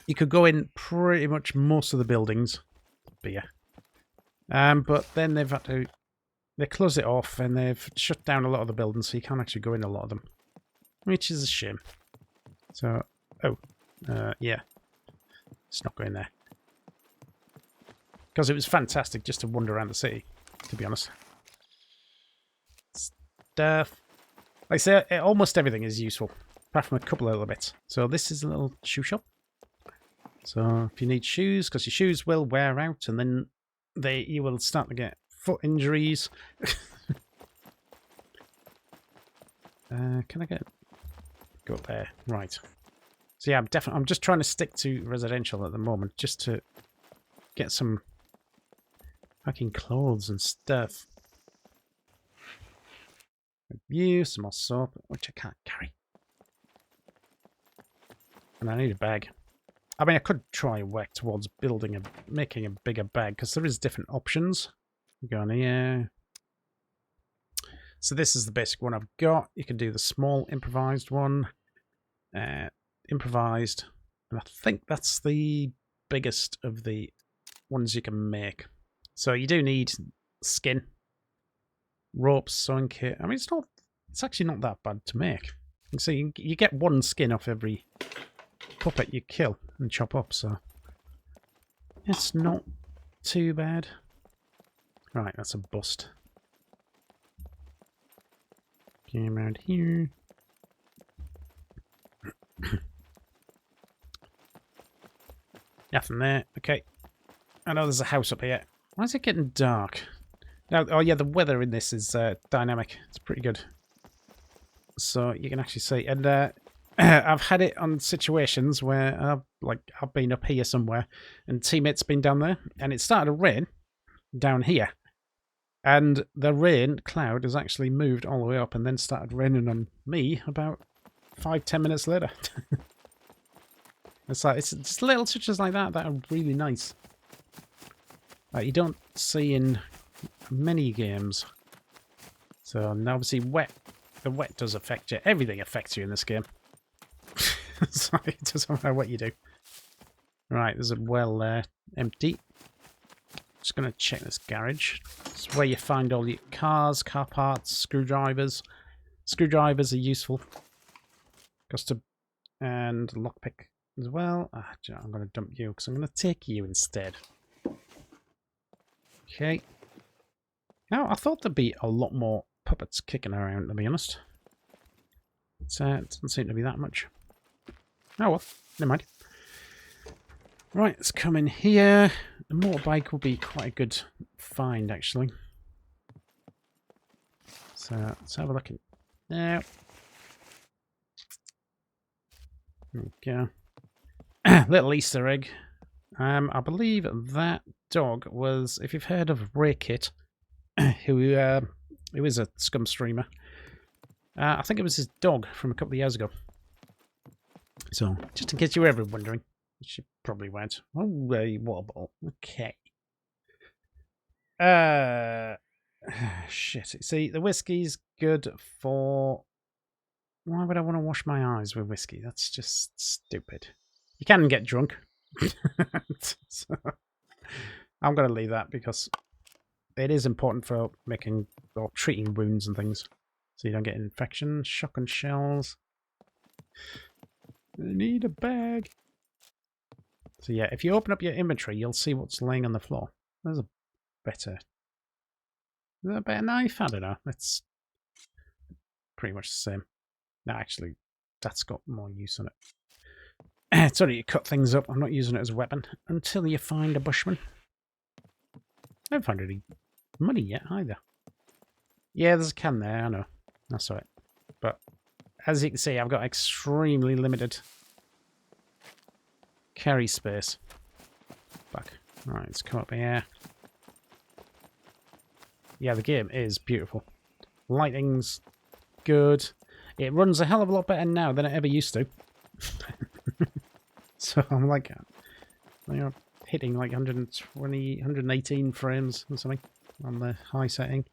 you could go in pretty much most of the buildings. Beer. But then they closed it off and they've shut down a lot of the buildings, so you can't actually go in a lot of them. Which is a shame. So, yeah. It's not going there. Because it was fantastic just to wander around the city, to be honest. Stuff. Like I say, almost everything is useful, apart from a couple of little bits. So this is a little shoe shop. So if you need shoes, because your shoes will wear out, and then you will start to get foot injuries. Can I go up there? Right. So yeah, I'm just trying to stick to residential at the moment, just to get some fucking clothes and stuff. Some more soap, which I can't carry. And I need a bag. I mean, I could try and work towards making a bigger bag, because there is different options. Go on here. So this is the basic one I've got. You can do the small improvised one. Improvised. And I think that's the biggest of the ones you can make. So you do need skin, ropes, sewing kit. I mean, it's actually not that bad to make. So you get one skin off every puppet you kill and chop up, so it's not too bad. Right, that's a bust. Came around here. Nothing there. Okay. I know there's a house up here. Why is it getting dark? Now, oh yeah, the weather in this is dynamic. It's pretty good. So you can actually see, and I've had it on situations where I've been up here somewhere, and teammates been down there, and it started to rain down here, and the rain cloud has actually moved all the way up, and then started raining on me about 5-10 minutes later. It's just little touches like that that are really nice. You don't see in many games. So, and obviously the wet does affect you. Everything affects you in this game. So it doesn't matter what you do. Right, there's a well there. Empty. Just going to check this garage. It's where you find all your cars, car parts, screwdrivers. Screwdrivers are useful. And lockpick as well. I'm going to dump you because I'm going to take you instead. Okay. Now, I thought there'd be a lot more puppets kicking around, to be honest. It doesn't seem to be that much. Oh well, never mind. Right, let's come in here. A motorbike will be quite a good find, actually. So, let's have a look in there. There we go. Little Easter egg. I believe that dog was, if you've heard of Ray Kit, who is a SCUM streamer. I think it was his dog from a couple of years ago. So, just in case you were ever wondering, you should probably went. Oh, a water bottle. Okay. Shit. See, the whiskey's good for... Why would I want to wash my eyes with whiskey? That's just stupid. You can get drunk. So, I'm going to leave that because it is important for making or treating wounds and things. So you don't get infection. Shotgun shells. I need a bag. So yeah, if you open up your inventory, you'll see what's laying on the floor. There's a better... Is that a better knife? I don't know. It's pretty much the same. No, actually, that's got more use on it. It's only to cut things up. I'm not using it as a weapon until you find a bushman. I haven't found any money yet either. Yeah, there's a can there, I know. That's alright. But as you can see, I've got extremely limited carry space. Back. Alright, let's come up here. Yeah, the game is beautiful. Lighting's good. It runs a hell of a lot better now than it ever used to. So I'm like, you know, hitting like 120, 118 frames or something on the high setting.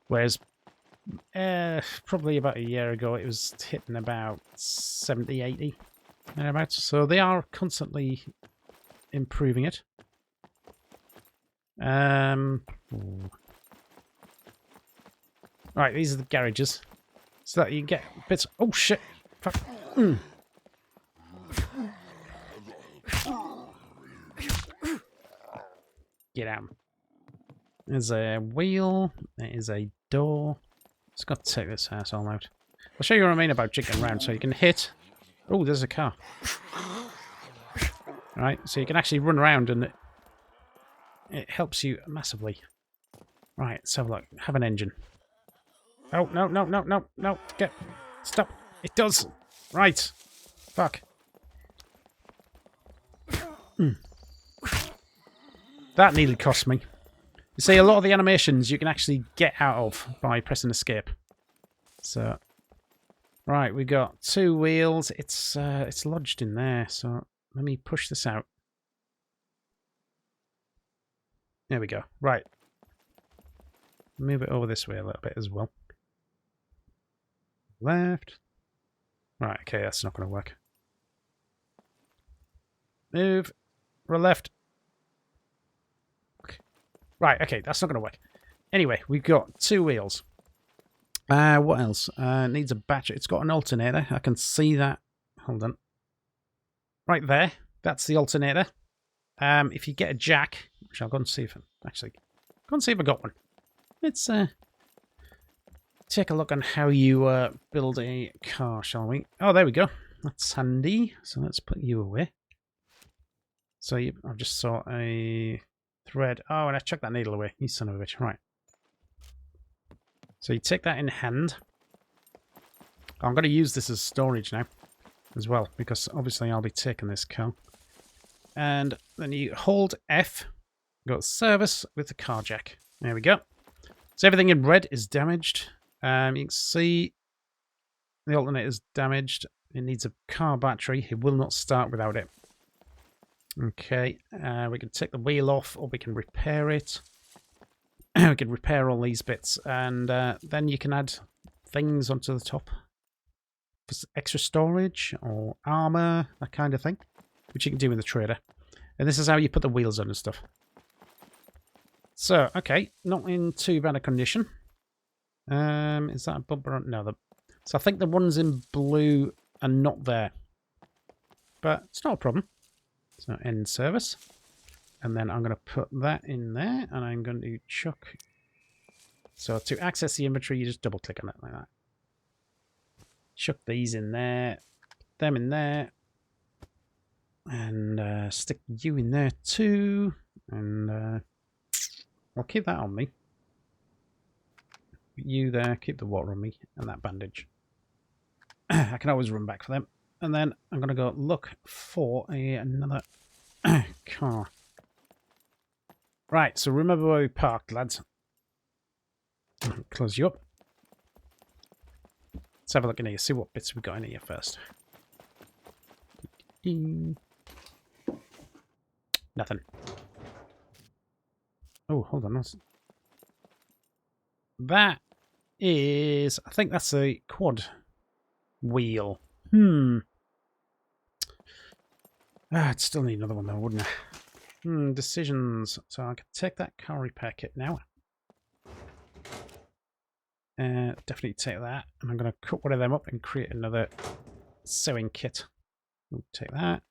Whereas probably about a year ago it was hitting about 70, 80 thereabouts. So they are constantly improving it. Right, these are the garages. So that you get bits... Oh shit! Fuck. Get out. There's a wheel. There is a door. Just got to take this asshole out. I'll show you what I mean about jigging around. So you can hit... Oh, there's a car. Right, so you can actually run around and it helps you massively. Right, let's have a look. Have an engine. Oh, no, no, no, no, no. Get... Stop. It does. Right. Fuck. That nearly cost me. You see, a lot of the animations you can actually get out of by pressing escape. So, right, we got 2 wheels. It's lodged in there. So let me push this out. There we go. Right. Move it over this way a little bit as well. Left. Right, okay, that's not going to work. Move. Or left. Okay. Right, okay, that's not going to work. Anyway, we've got 2 wheels. What else? Needs a battery. It's got an alternator. I can see that. Hold on. Right there. That's the alternator. If you get a jack, which I'll go and see if actually go and see if I got one. Let's take a look on how you build a car, shall we? Oh, there we go. That's handy. So let's put you away. So I just saw a thread. Oh, and I chucked that needle away. You son of a bitch. Right. So you take that in hand. I'm going to use this as storage now as well, because obviously I'll be taking this car. And then you hold F, go to service with the car jack. There we go. So everything in red is damaged. You can see the alternator is damaged. It needs a car battery. It will not start without it. Okay, we can take the wheel off, or we can repair it. We can repair all these bits, and then you can add things onto the top for extra storage or armor, that kind of thing, which you can do in the trader. And this is how you put the wheels on and stuff. So, okay, not in too bad a condition. Is that a bumper? No. So I think the ones in blue are not there, but it's not a problem. So end service. And then I'm going to put that in there, and I'm going to chuck. So to access the inventory, you just double click on it like that. Chuck these in there, them in there, and stick you in there too. And I'll keep that on me. You there, keep the water on me, and that bandage. I can always run back for them. And then I'm going to go look for another car. Right, so remember where we parked, lads. Close you up. Let's have a look in here, see what bits we got in here first. Nothing. Oh, hold on. That is... I think that's a quad wheel. I'd still need another one though, wouldn't I? Decisions. So I could take that car repair kit now. Definitely take that. And I'm going to cut one of them up and create another sewing kit. We'll take that.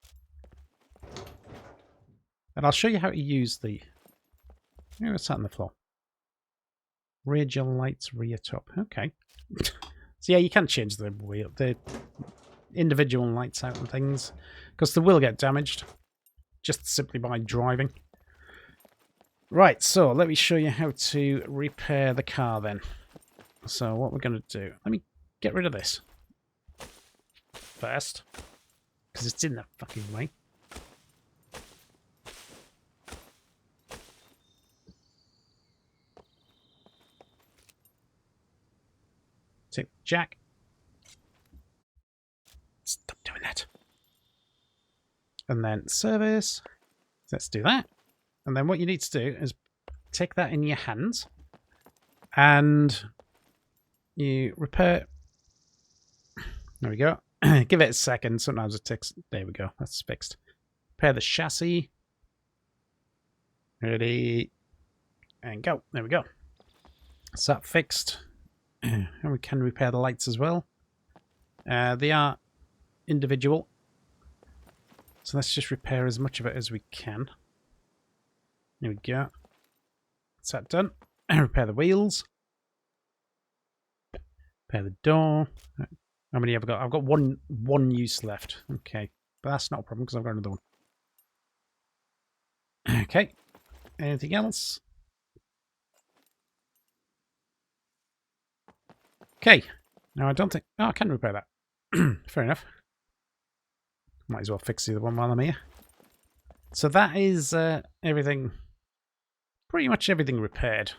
And I'll show you how to use the... what's that on the floor? Radial lights, rear top. Okay. So yeah, you can change the wheel, the individual lights out and things, because they will get damaged just simply by driving. Right, so let me show you how to repair the car then. So what we're going to do, let me get rid of this first, because it's in the fucking way. Take jack. Stop doing that. And then service. Let's do that. And then what you need to do is take that in your hands and you repair. There we go. Give it a second. Sometimes it takes. There we go. That's fixed. Repair the chassis. Ready. And go. There we go. So that fixed. And we can repair the lights as well. They are individual. So let's just repair as much of it as we can. There we go. That's that done. Repair the wheels. Repair the door. How many have I got? I've got one use left. Okay. But that's not a problem because I've got another one. Okay. Anything else? Okay. Now I don't think... Oh, I can repair that. Fair enough. Might as well fix the other one while I'm here. So that is everything... Pretty much everything repaired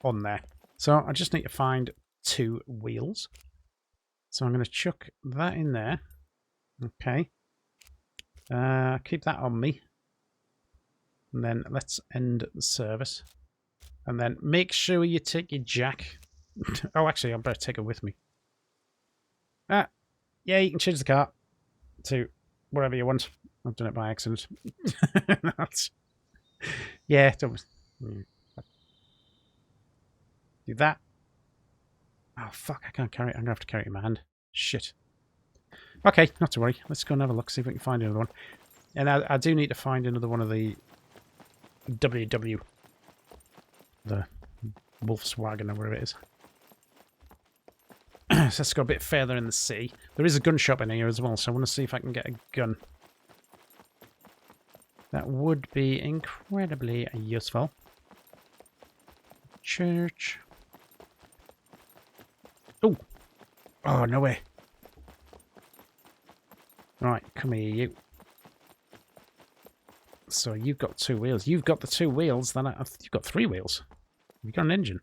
on there. So I just need to find 2 wheels. So I'm going to chuck that in there. Okay. Keep that on me. And then let's end the service. And then make sure you take your jack. Oh, actually, I better take it with me. Yeah, you can change the car to whatever you want. I've done it by accident. Yeah, don't... Do that. Oh, fuck, I can't carry it. I'm going to have to carry it in my hand. Shit. Okay, not to worry. Let's go and have a look, see if we can find another one. And I do need to find another one of the WW. The Volkswagen or whatever it is. So let's go a bit further in the city. There is a gun shop in here as well, so I want to see if I can get a gun. That would be incredibly useful. Church. Oh! Oh, no way. Right, come here, you. So you've got 2 wheels. You've got the 2 wheels, then you've got 3 wheels. You've got an engine.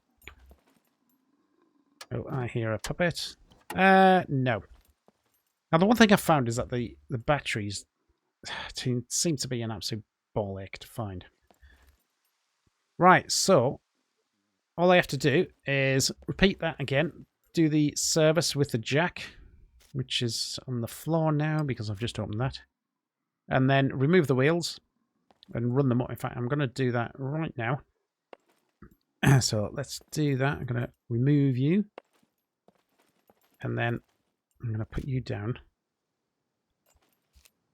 Oh, I hear a puppet. No. Now, the one thing I found is that the batteries seem to be an absolute ball ache to find. Right, so all I have to do is repeat that again. Do the service with the jack, which is on the floor now because I've just opened that. And then remove the wheels and run them up. In fact, I'm going to do that right now. So let's do that. I'm going to remove you. And then I'm going to put you down.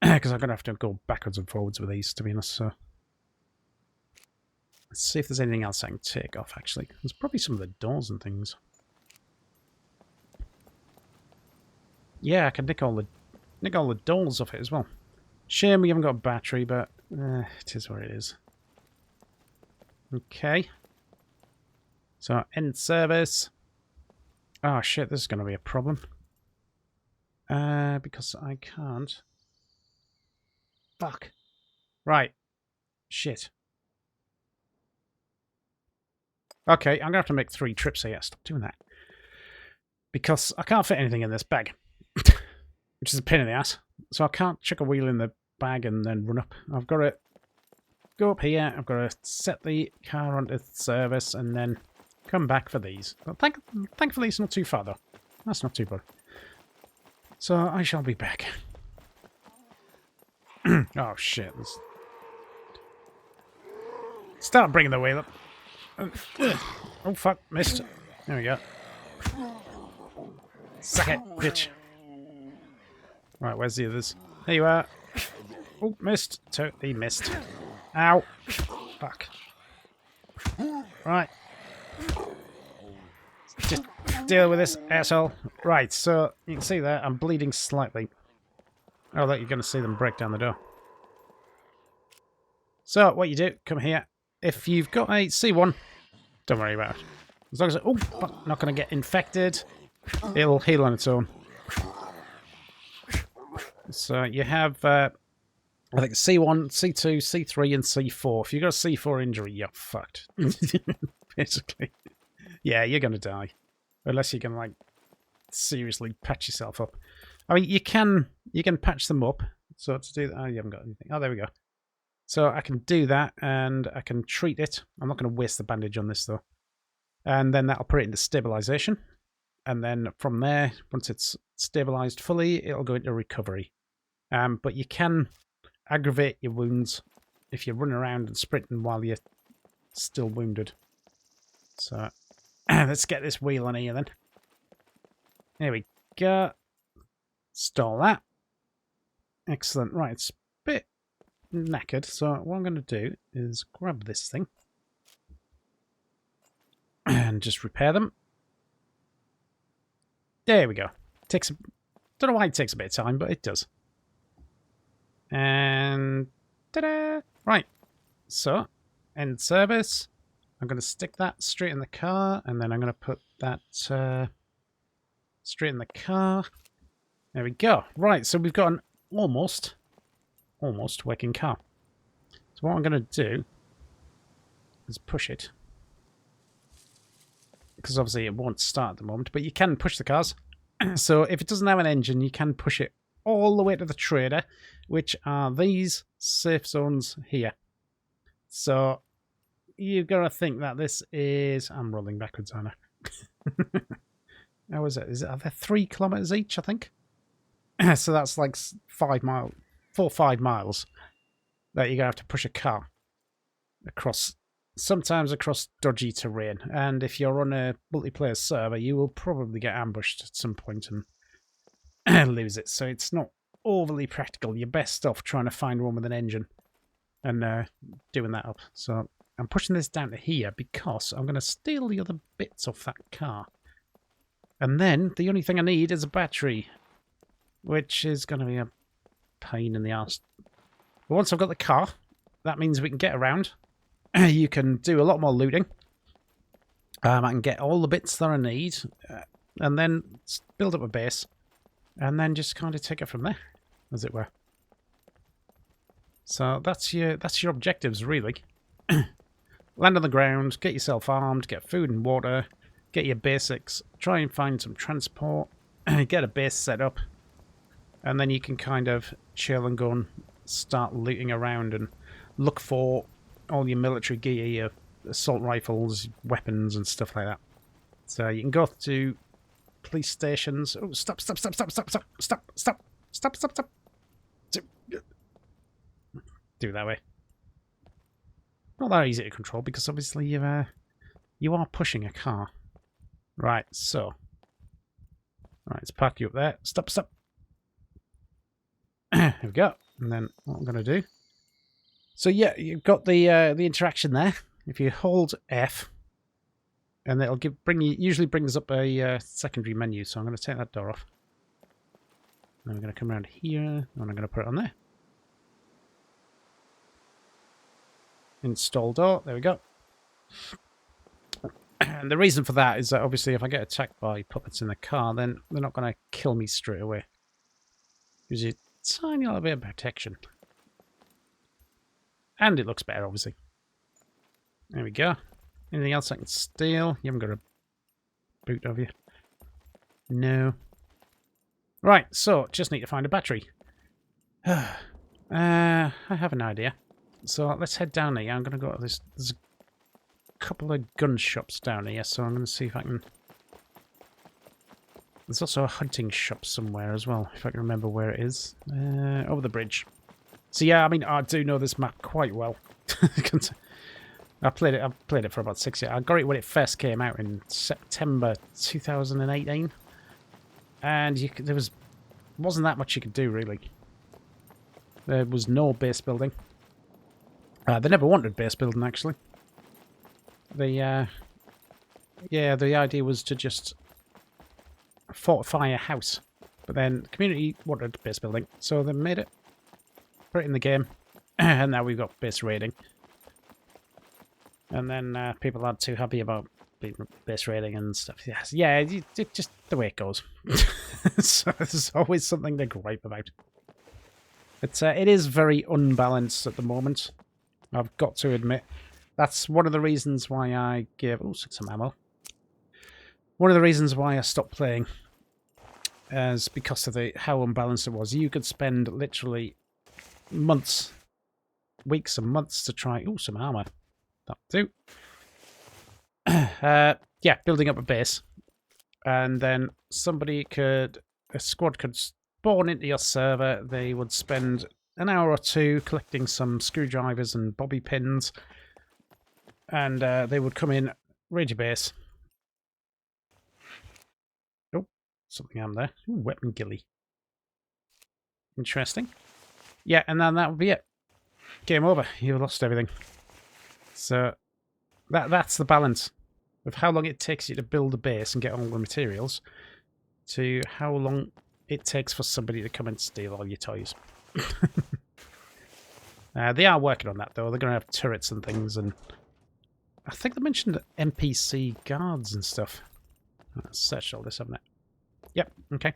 Because I'm going to have to go backwards and forwards with these, to be honest. So let's see if there's anything else I can take off, actually. There's probably some of the doors and things. Yeah, I can nick all the doors off it as well. Shame we haven't got a battery, but it is what it is. Okay. So, end service. Oh shit, this is going to be a problem. Because I can't. Fuck. Right. Shit. Okay, I'm going to have to make 3 trips here. Stop doing that. Because I can't fit anything in this bag. Which is a pain in the ass. So I can't chuck a wheel in the bag and then run up. I've got to go up here. I've got to set the car onto service and then come back for these. But thankfully, it's not too far, though. That's not too bad. So I shall be back. Oh, shit. Start bringing the wheel up. Oh, fuck. Missed. There we go. Suck it, bitch. Right, where's the others? There you are. Oh, missed. Totally missed. Ow. Fuck. Right. Just deal with this, asshole. Right, so you can see there, I'm bleeding slightly. Oh, look, you're going to see them break down the door. So, what you do, come here. If you've got a C1, don't worry about it. As long as it... Oh, not going to get infected. It'll heal on its own. So, you have... I think C1, C2, C3, and C4. If you've got a C4 injury, you're fucked. Basically. Yeah, you're going to die. Unless you can, like, seriously patch yourself up. I mean, you can patch them up. So to do that... Oh, you haven't got anything. Oh, there we go. So I can do that, and I can treat it. I'm not going to waste the bandage on this, though. And then that'll put it into stabilization. And then from there, once it's stabilized fully, it'll go into recovery. But you can aggravate your wounds if you're running around and sprinting while you're still wounded. So let's get this wheel on here then. There we go. Stall that. Excellent. Right, it's a bit knackered, so what I'm going to do is grab this thing and just repair them. There we go. Takes don't know why it takes a bit of time, but it does. And ta-da! Right, so end service. I'm going to stick that straight in the car, and then I'm going to put that straight in the car. There we go. Right, so we've got an almost working car. So what I'm going to do is push it. Because obviously it won't start at the moment, but you can push the cars. So if it doesn't have an engine, you can push it all the way to the trader, which are these safe zones here. So you've got to think that this is... I'm rolling backwards, aren't I? How is it? Are there 3 kilometers each, I think? So that's like 5 miles, 4 or 5 miles that you're going to have to push a car across, sometimes across dodgy terrain. And if you're on a multiplayer server, you will probably get ambushed at some point and lose it. So it's not overly practical. You're best off trying to find one with an engine and doing that up. So I'm pushing this down to here because I'm going to steal the other bits off that car. And then the only thing I need is a battery, which is going to be a pain in the arse. But once I've got the car, that means we can get around. You can do a lot more looting. I can get all the bits that I need, and then build up a base, and then just kind of take it from there, as it were. So that's your objectives, really. Land on the ground, get yourself armed, get food and water, get your basics, try and find some transport, get a base set up, and then you can kind of chill and go and start looting around and look for all your military gear, your assault rifles, weapons and stuff like that. So you can go to police stations. Oh, stop. Do it that way. Not that easy to control because obviously you are pushing a car. Right, so. Right, let's park you up there. Stop. There we go. And then what I'm going to do. So yeah, you've got the interaction there. If you hold F, and it'll usually brings up a secondary menu. So I'm going to take that door off. And I'm going to come around here, and I'm going to put it on there. Install door. There we go. And the reason for that is that obviously if I get attacked by puppets in the car, then they're not going to kill me straight away. Gives you a tiny little bit of protection. And it looks better, obviously. There we go. Anything else I can steal? You haven't got a boot, have you? No. Right, so just need to find a battery. I have an idea. So let's head down here. I'm going to go to this. There's a couple of gun shops down here, so I'm going to see if I can... There's also a hunting shop somewhere as well, if I can remember where it is. Over the bridge. So yeah, I mean, I do know this map quite well. I've played it for about 6 years. I got it when it first came out in September 2018. And there wasn't that much you could do, really. There was no base building. They never wanted base building, actually. Yeah, the idea was to just fortify a house. But then the community wanted base building, so they made it. Put it in the game. And now we've got base raiding. And then people aren't too happy about base raiding and stuff. Yes, yeah, just the way it goes. So there's always something to gripe about. It is very unbalanced at the moment. I've got to admit. That's one of the reasons why I gave... Oh, some ammo. One of the reasons why I stopped playing is because of how unbalanced it was. You could spend literally months, weeks and months to try... Oh, some armor. That'll do. Yeah, building up a base. And then a squad could spawn into your server. They would spend an hour or two collecting some screwdrivers and bobby pins. And they would come in, raid your base. Oh, something on there. Ooh, weapon ghillie. Interesting. Yeah, and then that would be it. Game over. You've lost everything. So that's the balance of how long it takes you to build a base and get all the materials to how long it takes for somebody to come and steal all your toys. They are working on that, though. They're going to have turrets and things, and I think they mentioned NPC guards and stuff. I've searched all this, haven't I? Yep, okay.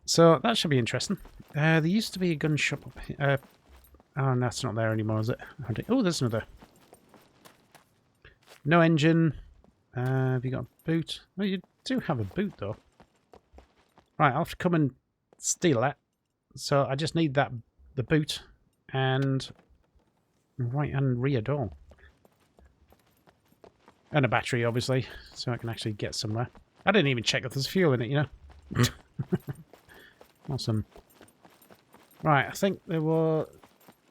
So that should be interesting. There used to be a gun shop up here. Oh, no, it's not there anymore, is it? Oh, there's another. No engine. Have you got a boot? Oh, you do have a boot, though. Right, I'll have to come and steal that. So I just need the boot and right and rear door. And a battery, obviously, so I can actually get somewhere. I didn't even check if there's fuel in it, you know. Awesome. Right, I think there were...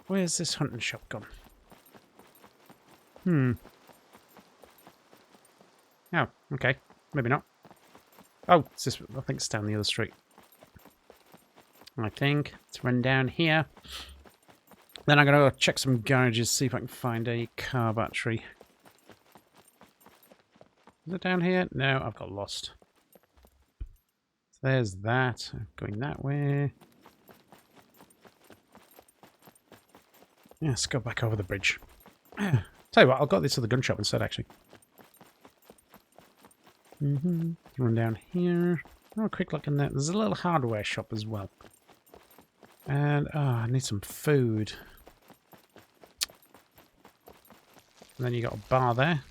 Where's this hunting shop gone? Oh, okay. Maybe not. Oh, it's this, I think it's down the other street. I think. Let's run down here. Then I'm going to go check some garages, see if I can find a car battery. Is it down here? No, I've got lost. So there's that. I'm going that way. Yeah, let's go back over the bridge. Tell you what, I'll go this to the gun shop instead, actually. Run down here. Oh, a quick look in there. There's a little hardware shop as well. And, I need some food. And then you got a bar there.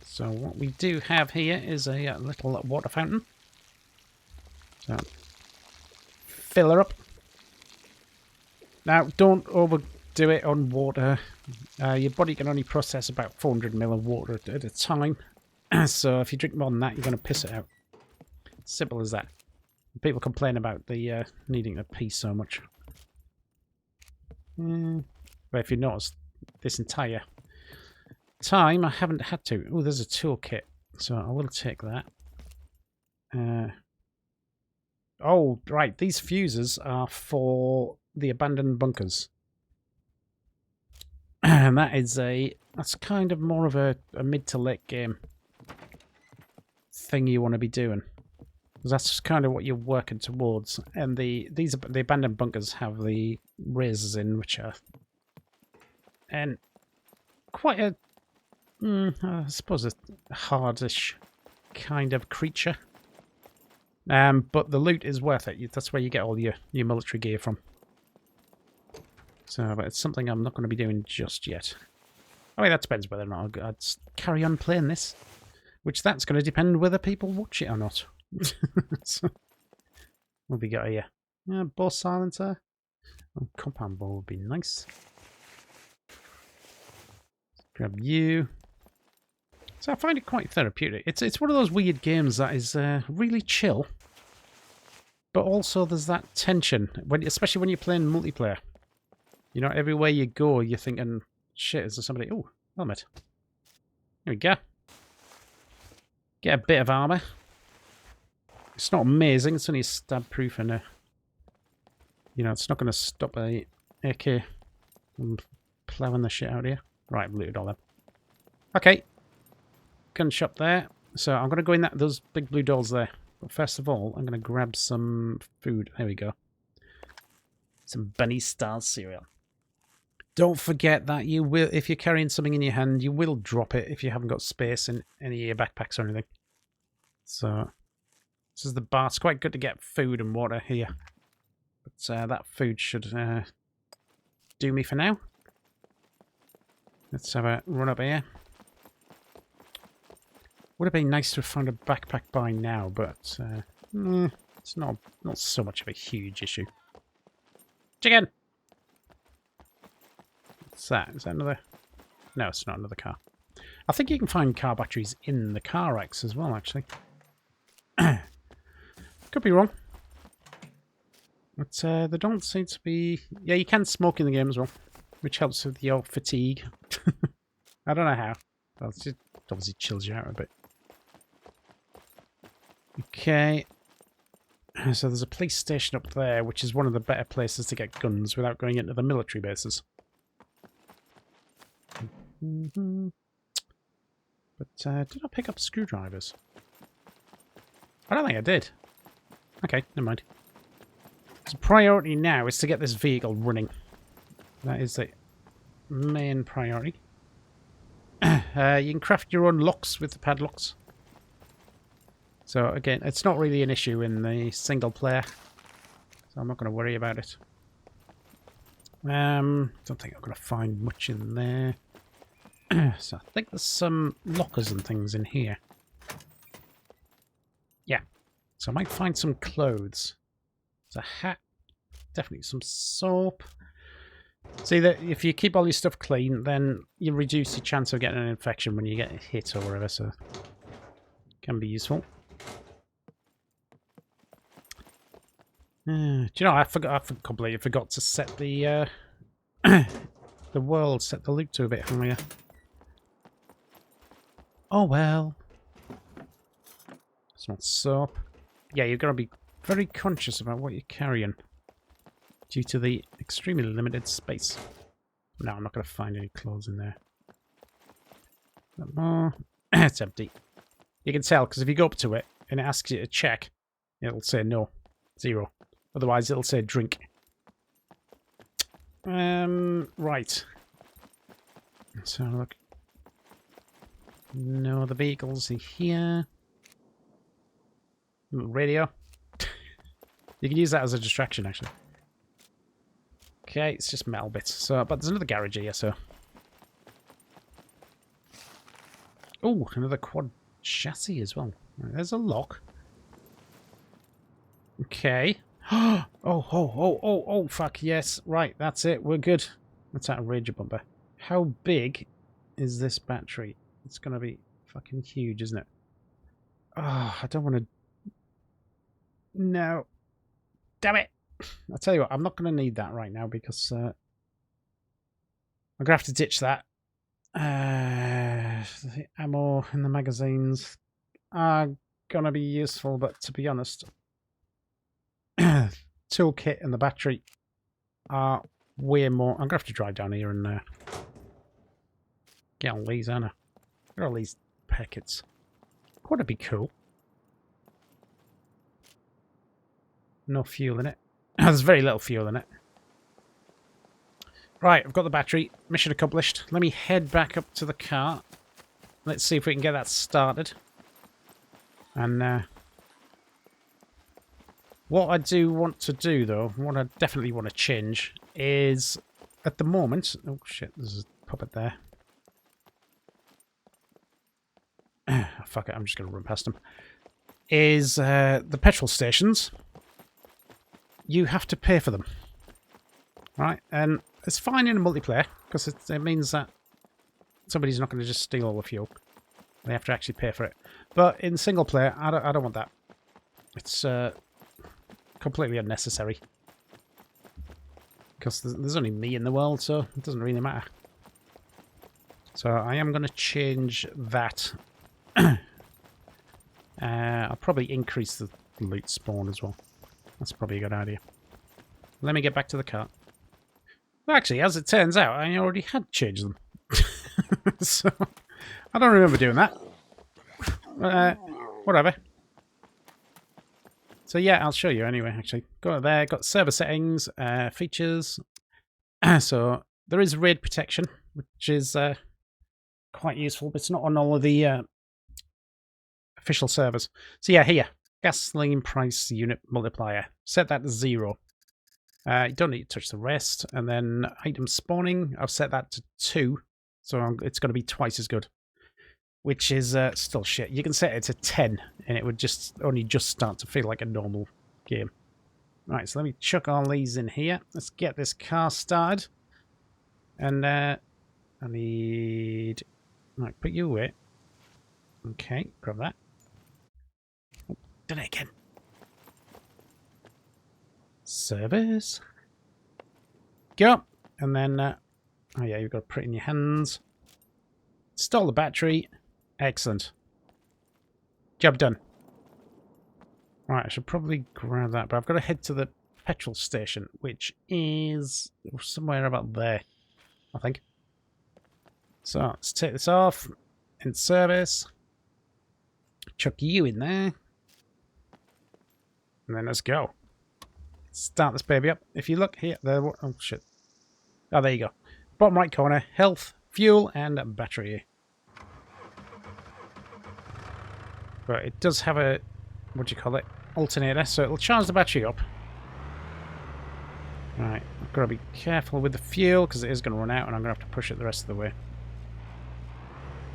So what we do have here is a little water fountain. So, fill her up. Now, don't overdo it on water. Your body can only process about 400 ml of water at a time. So if you drink more than that, you're going to piss it out. Simple as that. People complain about the needing to pee so much. But if you notice, this entire time I haven't had to. Oh, there's a toolkit, so I will take that. Oh, right. These fuses are for the abandoned bunkers. And that's kind of more of a mid to late game thing you want to be doing. Because that's kind of what you're working towards. And the abandoned bunkers have the razors in, which are and quite a I suppose a hardish kind of creature. But the loot is worth it. That's where you get all your military gear from. So, but it's something I'm not going to be doing just yet. I mean, that depends whether or not I'd carry on playing this. Which that's going to depend whether people watch it or not. So, what have we got here? Boss silencer. Oh, compound ball would be nice. Grab you. So I find it quite therapeutic. It's one of those weird games that is really chill, but also there's that tension, especially when you're playing multiplayer. You know, everywhere you go, you're thinking, shit, is there somebody... Oh, helmet. There we go. Get a bit of armour. It's not amazing, it's only stab proof and you know, it's not going to stop a AK from ploughing the shit out of you. Right, I've looted all them. Okay. Gun shop there. So I'm going to go in those big blue doors there. But first of all, I'm going to grab some food. There we go. Some Bunny Stars cereal. Don't forget that you will, if you're carrying something in your hand, you will drop it if you haven't got space in any of your backpacks or anything. So, this is the bar. It's quite good to get food and water here. But that food should do me for now. Let's have a run up here. Would have been nice to have found a backpack by now, but it's not so much of a huge issue. Chicken! What's that? Is that another... No, it's not another car. I think you can find car batteries in the car racks as well, actually. Could be wrong. But they don't seem to be... Yeah, you can smoke in the game as well, which helps with your fatigue. I don't know how. Well, it obviously chills you out a bit. Okay. So there's a police station up there, which is one of the better places to get guns without going into the military bases. But did I pick up screwdrivers? I don't think I did. Okay, never mind. So priority now is to get this vehicle running. That is the main priority. You can craft your own locks with the padlocks. So again, it's not really an issue in the single player. So I'm not going to worry about it. Don't think I'm going to find much in there. So I think there's some lockers and things in here. Yeah. So I might find some clothes. There's a hat. Definitely some soap. See that if you keep all your stuff clean, then you reduce your chance of getting an infection when you get hit or whatever, so can be useful. Do you know, I completely forgot to set the the world, set the loot to a bit higher. Oh well. It's not soap. Yeah, you've got to be very conscious about what you're carrying due to the extremely limited space. No, I'm not going to find any clothes in there. It's empty. You can tell, because if you go up to it and it asks you to check, it'll say no. 0. Otherwise, it'll say drink. Right. Let's have a look. No other vehicles in here. Radio. You can use that as a distraction, actually. Okay, it's just metal bits. So, but there's another garage here, so. Oh, another quad chassis as well. Right, there's a lock. Okay. Oh, fuck, yes. Right, that's it. We're good. That's that Ranger bumper. How big is this battery? It's going to be fucking huge, isn't it? Oh, I don't want to... No. Damn it. I'll tell you what, I'm not going to need that right now because I'm going to have to ditch that. The ammo and the magazines are going to be useful, but to be honest, toolkit and the battery are way more... I'm going to have to drive down here and get all these, aren't I? Get all these packets. Would it be cool? No fuel in it. There's very little fuel in it. Right, I've got the battery. Mission accomplished. Let me head back up to the car. Let's see if we can get that started. And what I do want to do, though, what I definitely want to change is, at the moment... Oh, shit, there's a puppet there. Oh, fuck it, I'm just going to run past them. Is the petrol stations... You have to pay for them, right? And it's fine in a multiplayer because it means that somebody's not going to just steal all the fuel. They have to actually pay for it. But in single player, I don't want that. It's completely unnecessary. Because there's only me in the world, so it doesn't really matter. So I am going to change that. I'll probably increase the loot spawn as well. That's probably a good idea. Let me get back to the cart. Well, actually, as it turns out, I already had changed them. So, I don't remember doing that. Whatever. So yeah, I'll show you anyway, actually. Go there, got server settings, features. So, there is raid protection, which is quite useful, but it's not on all of the official servers. So yeah, here. Gasoline price unit multiplier. Set that to 0. You don't need to touch the rest. And then item spawning, I've set that to 2. So it's going to be twice as good. Which is still shit. You can set it to 10 and it would only just start to feel like a normal game. Right, so let me chuck all these in here. Let's get this car started. And I need... Right, put you away. Okay, grab that. Oh, did it again. Service. Go. And then, oh yeah, you've got to put it in your hands. Install the battery. Excellent. Job done. Right, I should probably grab that, but I've got to head to the petrol station, which is somewhere about there, I think. So, let's take this off. In service. Chuck you in there. And then let's go. Start this baby up. If you look here, there. Oh, shit. Oh, there you go. Bottom right corner, health, fuel, and battery. But it does have a, what do you call it, alternator, so it'll charge the battery up. Right, I've got to be careful with the fuel, because it is going to run out, and I'm going to have to push it the rest of the way.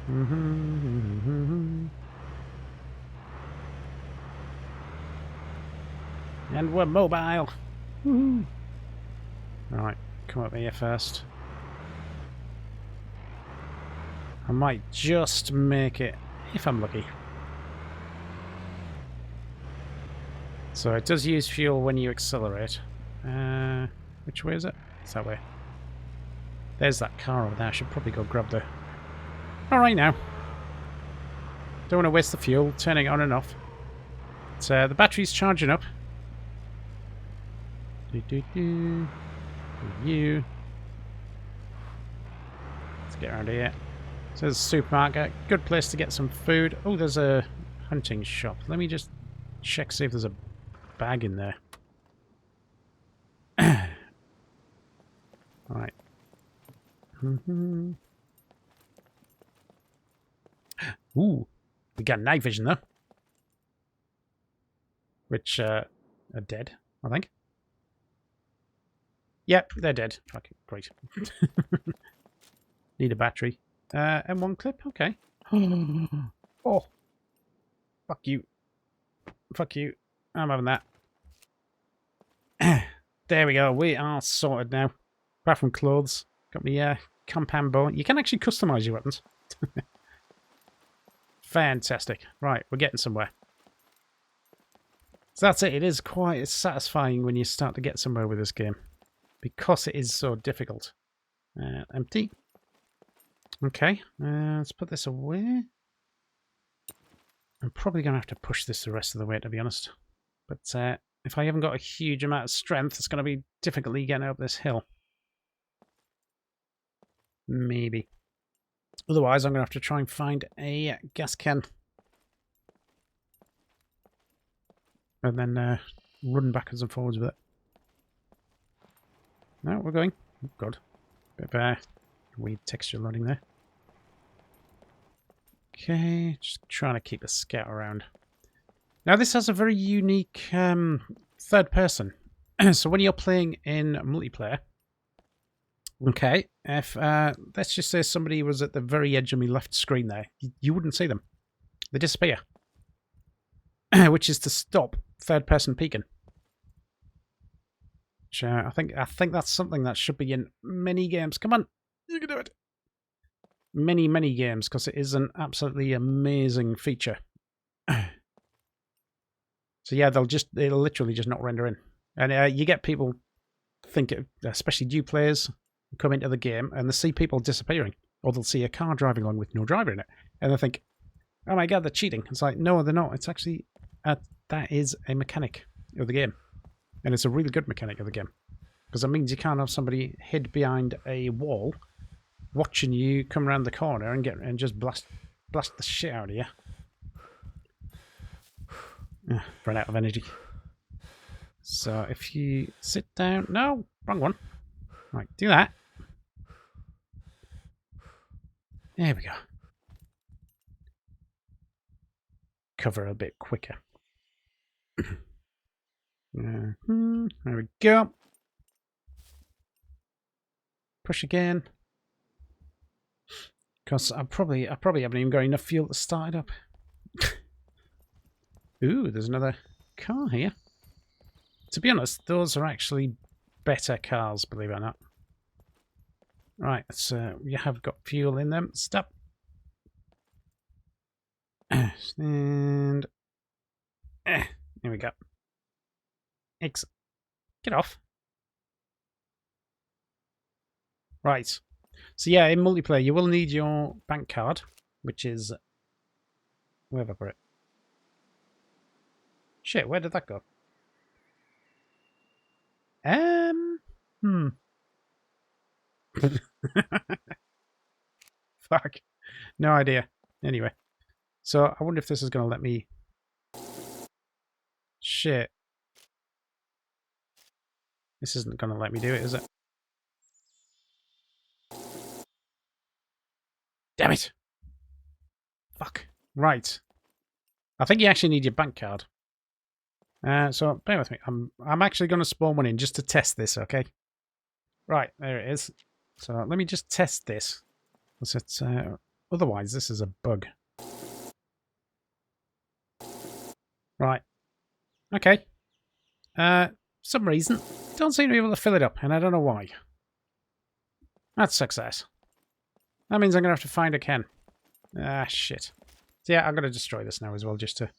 And we're mobile. Right, come up here first. I might just make it, if I'm lucky. So it does use fuel when you accelerate. Which way is it? It's that way. There's that car over there. I should probably go grab the... Alright now. Don't want to waste the fuel. Turning it on and off. So the battery's charging up. You. Let's get around here. So there's a supermarket. Good place to get some food. Oh, there's a hunting shop. Let me just check, see if there's a bag in there. Alright. Ooh. We got night vision though. Which are dead, I think. Yep, they're dead. Fucking great. Need a battery. M1 clip? Okay. Oh. Fuck you. Fuck you. I'm having that. There we go. We are sorted now. Apart from clothes. Got me compound bow. You can actually customise your weapons. Fantastic. Right, we're getting somewhere. So that's it. It is quite satisfying when you start to get somewhere with this game. Because it is so difficult. Empty. Okay. Let's put this away. I'm probably going to have to push this the rest of the way, to be honest. But if I haven't got a huge amount of strength, it's going to be difficulty getting up this hill. Maybe. Otherwise, I'm going to have to try and find a gas can. And then run backwards and forwards with it. No, we're going. Oh, God. Bit of weird texture loading there. Okay, just trying to keep a scout around. Now, this has a very unique third person. So when you're playing in multiplayer, okay, if let's just say somebody was at the very edge of my left screen there, you wouldn't see them. They disappear. Which is to stop third person peeking. Which, I think that's something that should be in many games. Come on, you can do it. many, many games because it is an absolutely amazing feature. So yeah, it'll literally just not render in. And you get people think, especially new players, come into the game and they see people disappearing. Or they'll see a car driving along with no driver in it. And they think, oh my god, they're cheating. It's like, no, they're not. It's actually, that is a mechanic of the game. And it's a really good mechanic of the game. Because it means you can't have somebody hid behind a wall watching you come around the corner and just blast the shit out of you. Run out of energy. So if you sit down... No, wrong one. Right, do that. There we go. Cover a bit quicker. There we go. Push again. Because I probably haven't even got enough fuel to start it up. Ooh, there's another car here. To be honest, those are actually better cars, believe it or not. Right, so you have got fuel in them. Stop. And here we go. Exit. Get off. Right. So yeah, in multiplayer, you will need your bank card, which is... Where have I put it? Shit, where did that go? Fuck. No idea. Anyway. So, I wonder if this is going to let me... Shit. This isn't going to let me do it, is it? Damn it! Fuck. Right. I think you actually need your bank card. So, bear with me. I'm actually going to spawn one in just to test this, okay? Right, there it is. So, let me just test this. Otherwise, this is a bug. Right. Okay. For some reason, don't seem to be able to fill it up, and I don't know why. That's success. That means I'm going to have to find a can. Ah, shit. So yeah, I'm going to destroy this now as well, just to...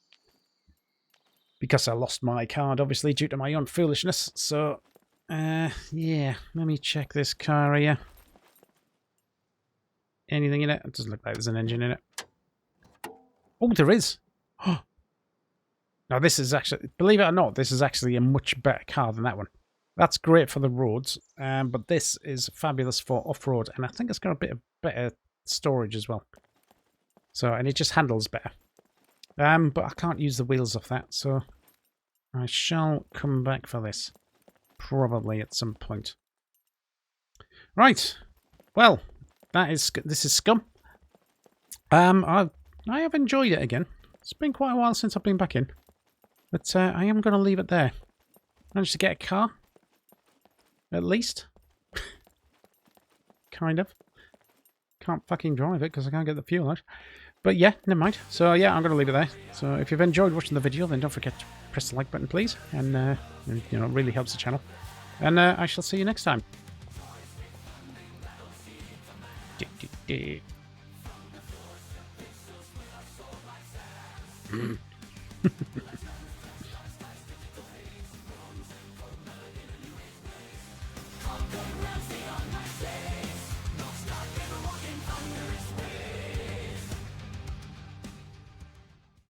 Because I lost my card, obviously, due to my own foolishness. So, yeah, let me check this car here. Anything in it? It doesn't look like there's an engine in it. Oh, there is! Now, this is actually... Believe it or not, this is actually a much better car than that one. That's great for the roads, but this is fabulous for off-road, and I think it's got a bit of better storage as well. So, and it just handles better. But I can't use the wheels off that, so I shall come back for this. Probably at some point. Right. Well, this is SCUM. I have enjoyed it again. It's been quite a while since I've been back in. But I am going to leave it there. Managed to get a car. At least. Kind of. Can't fucking drive it because I can't get the fuel out. But yeah, never mind. So yeah, I'm going to leave it there. So if you've enjoyed watching the video, then don't forget to press the like button, please. And, you know, it really helps the channel. And I shall see you next time.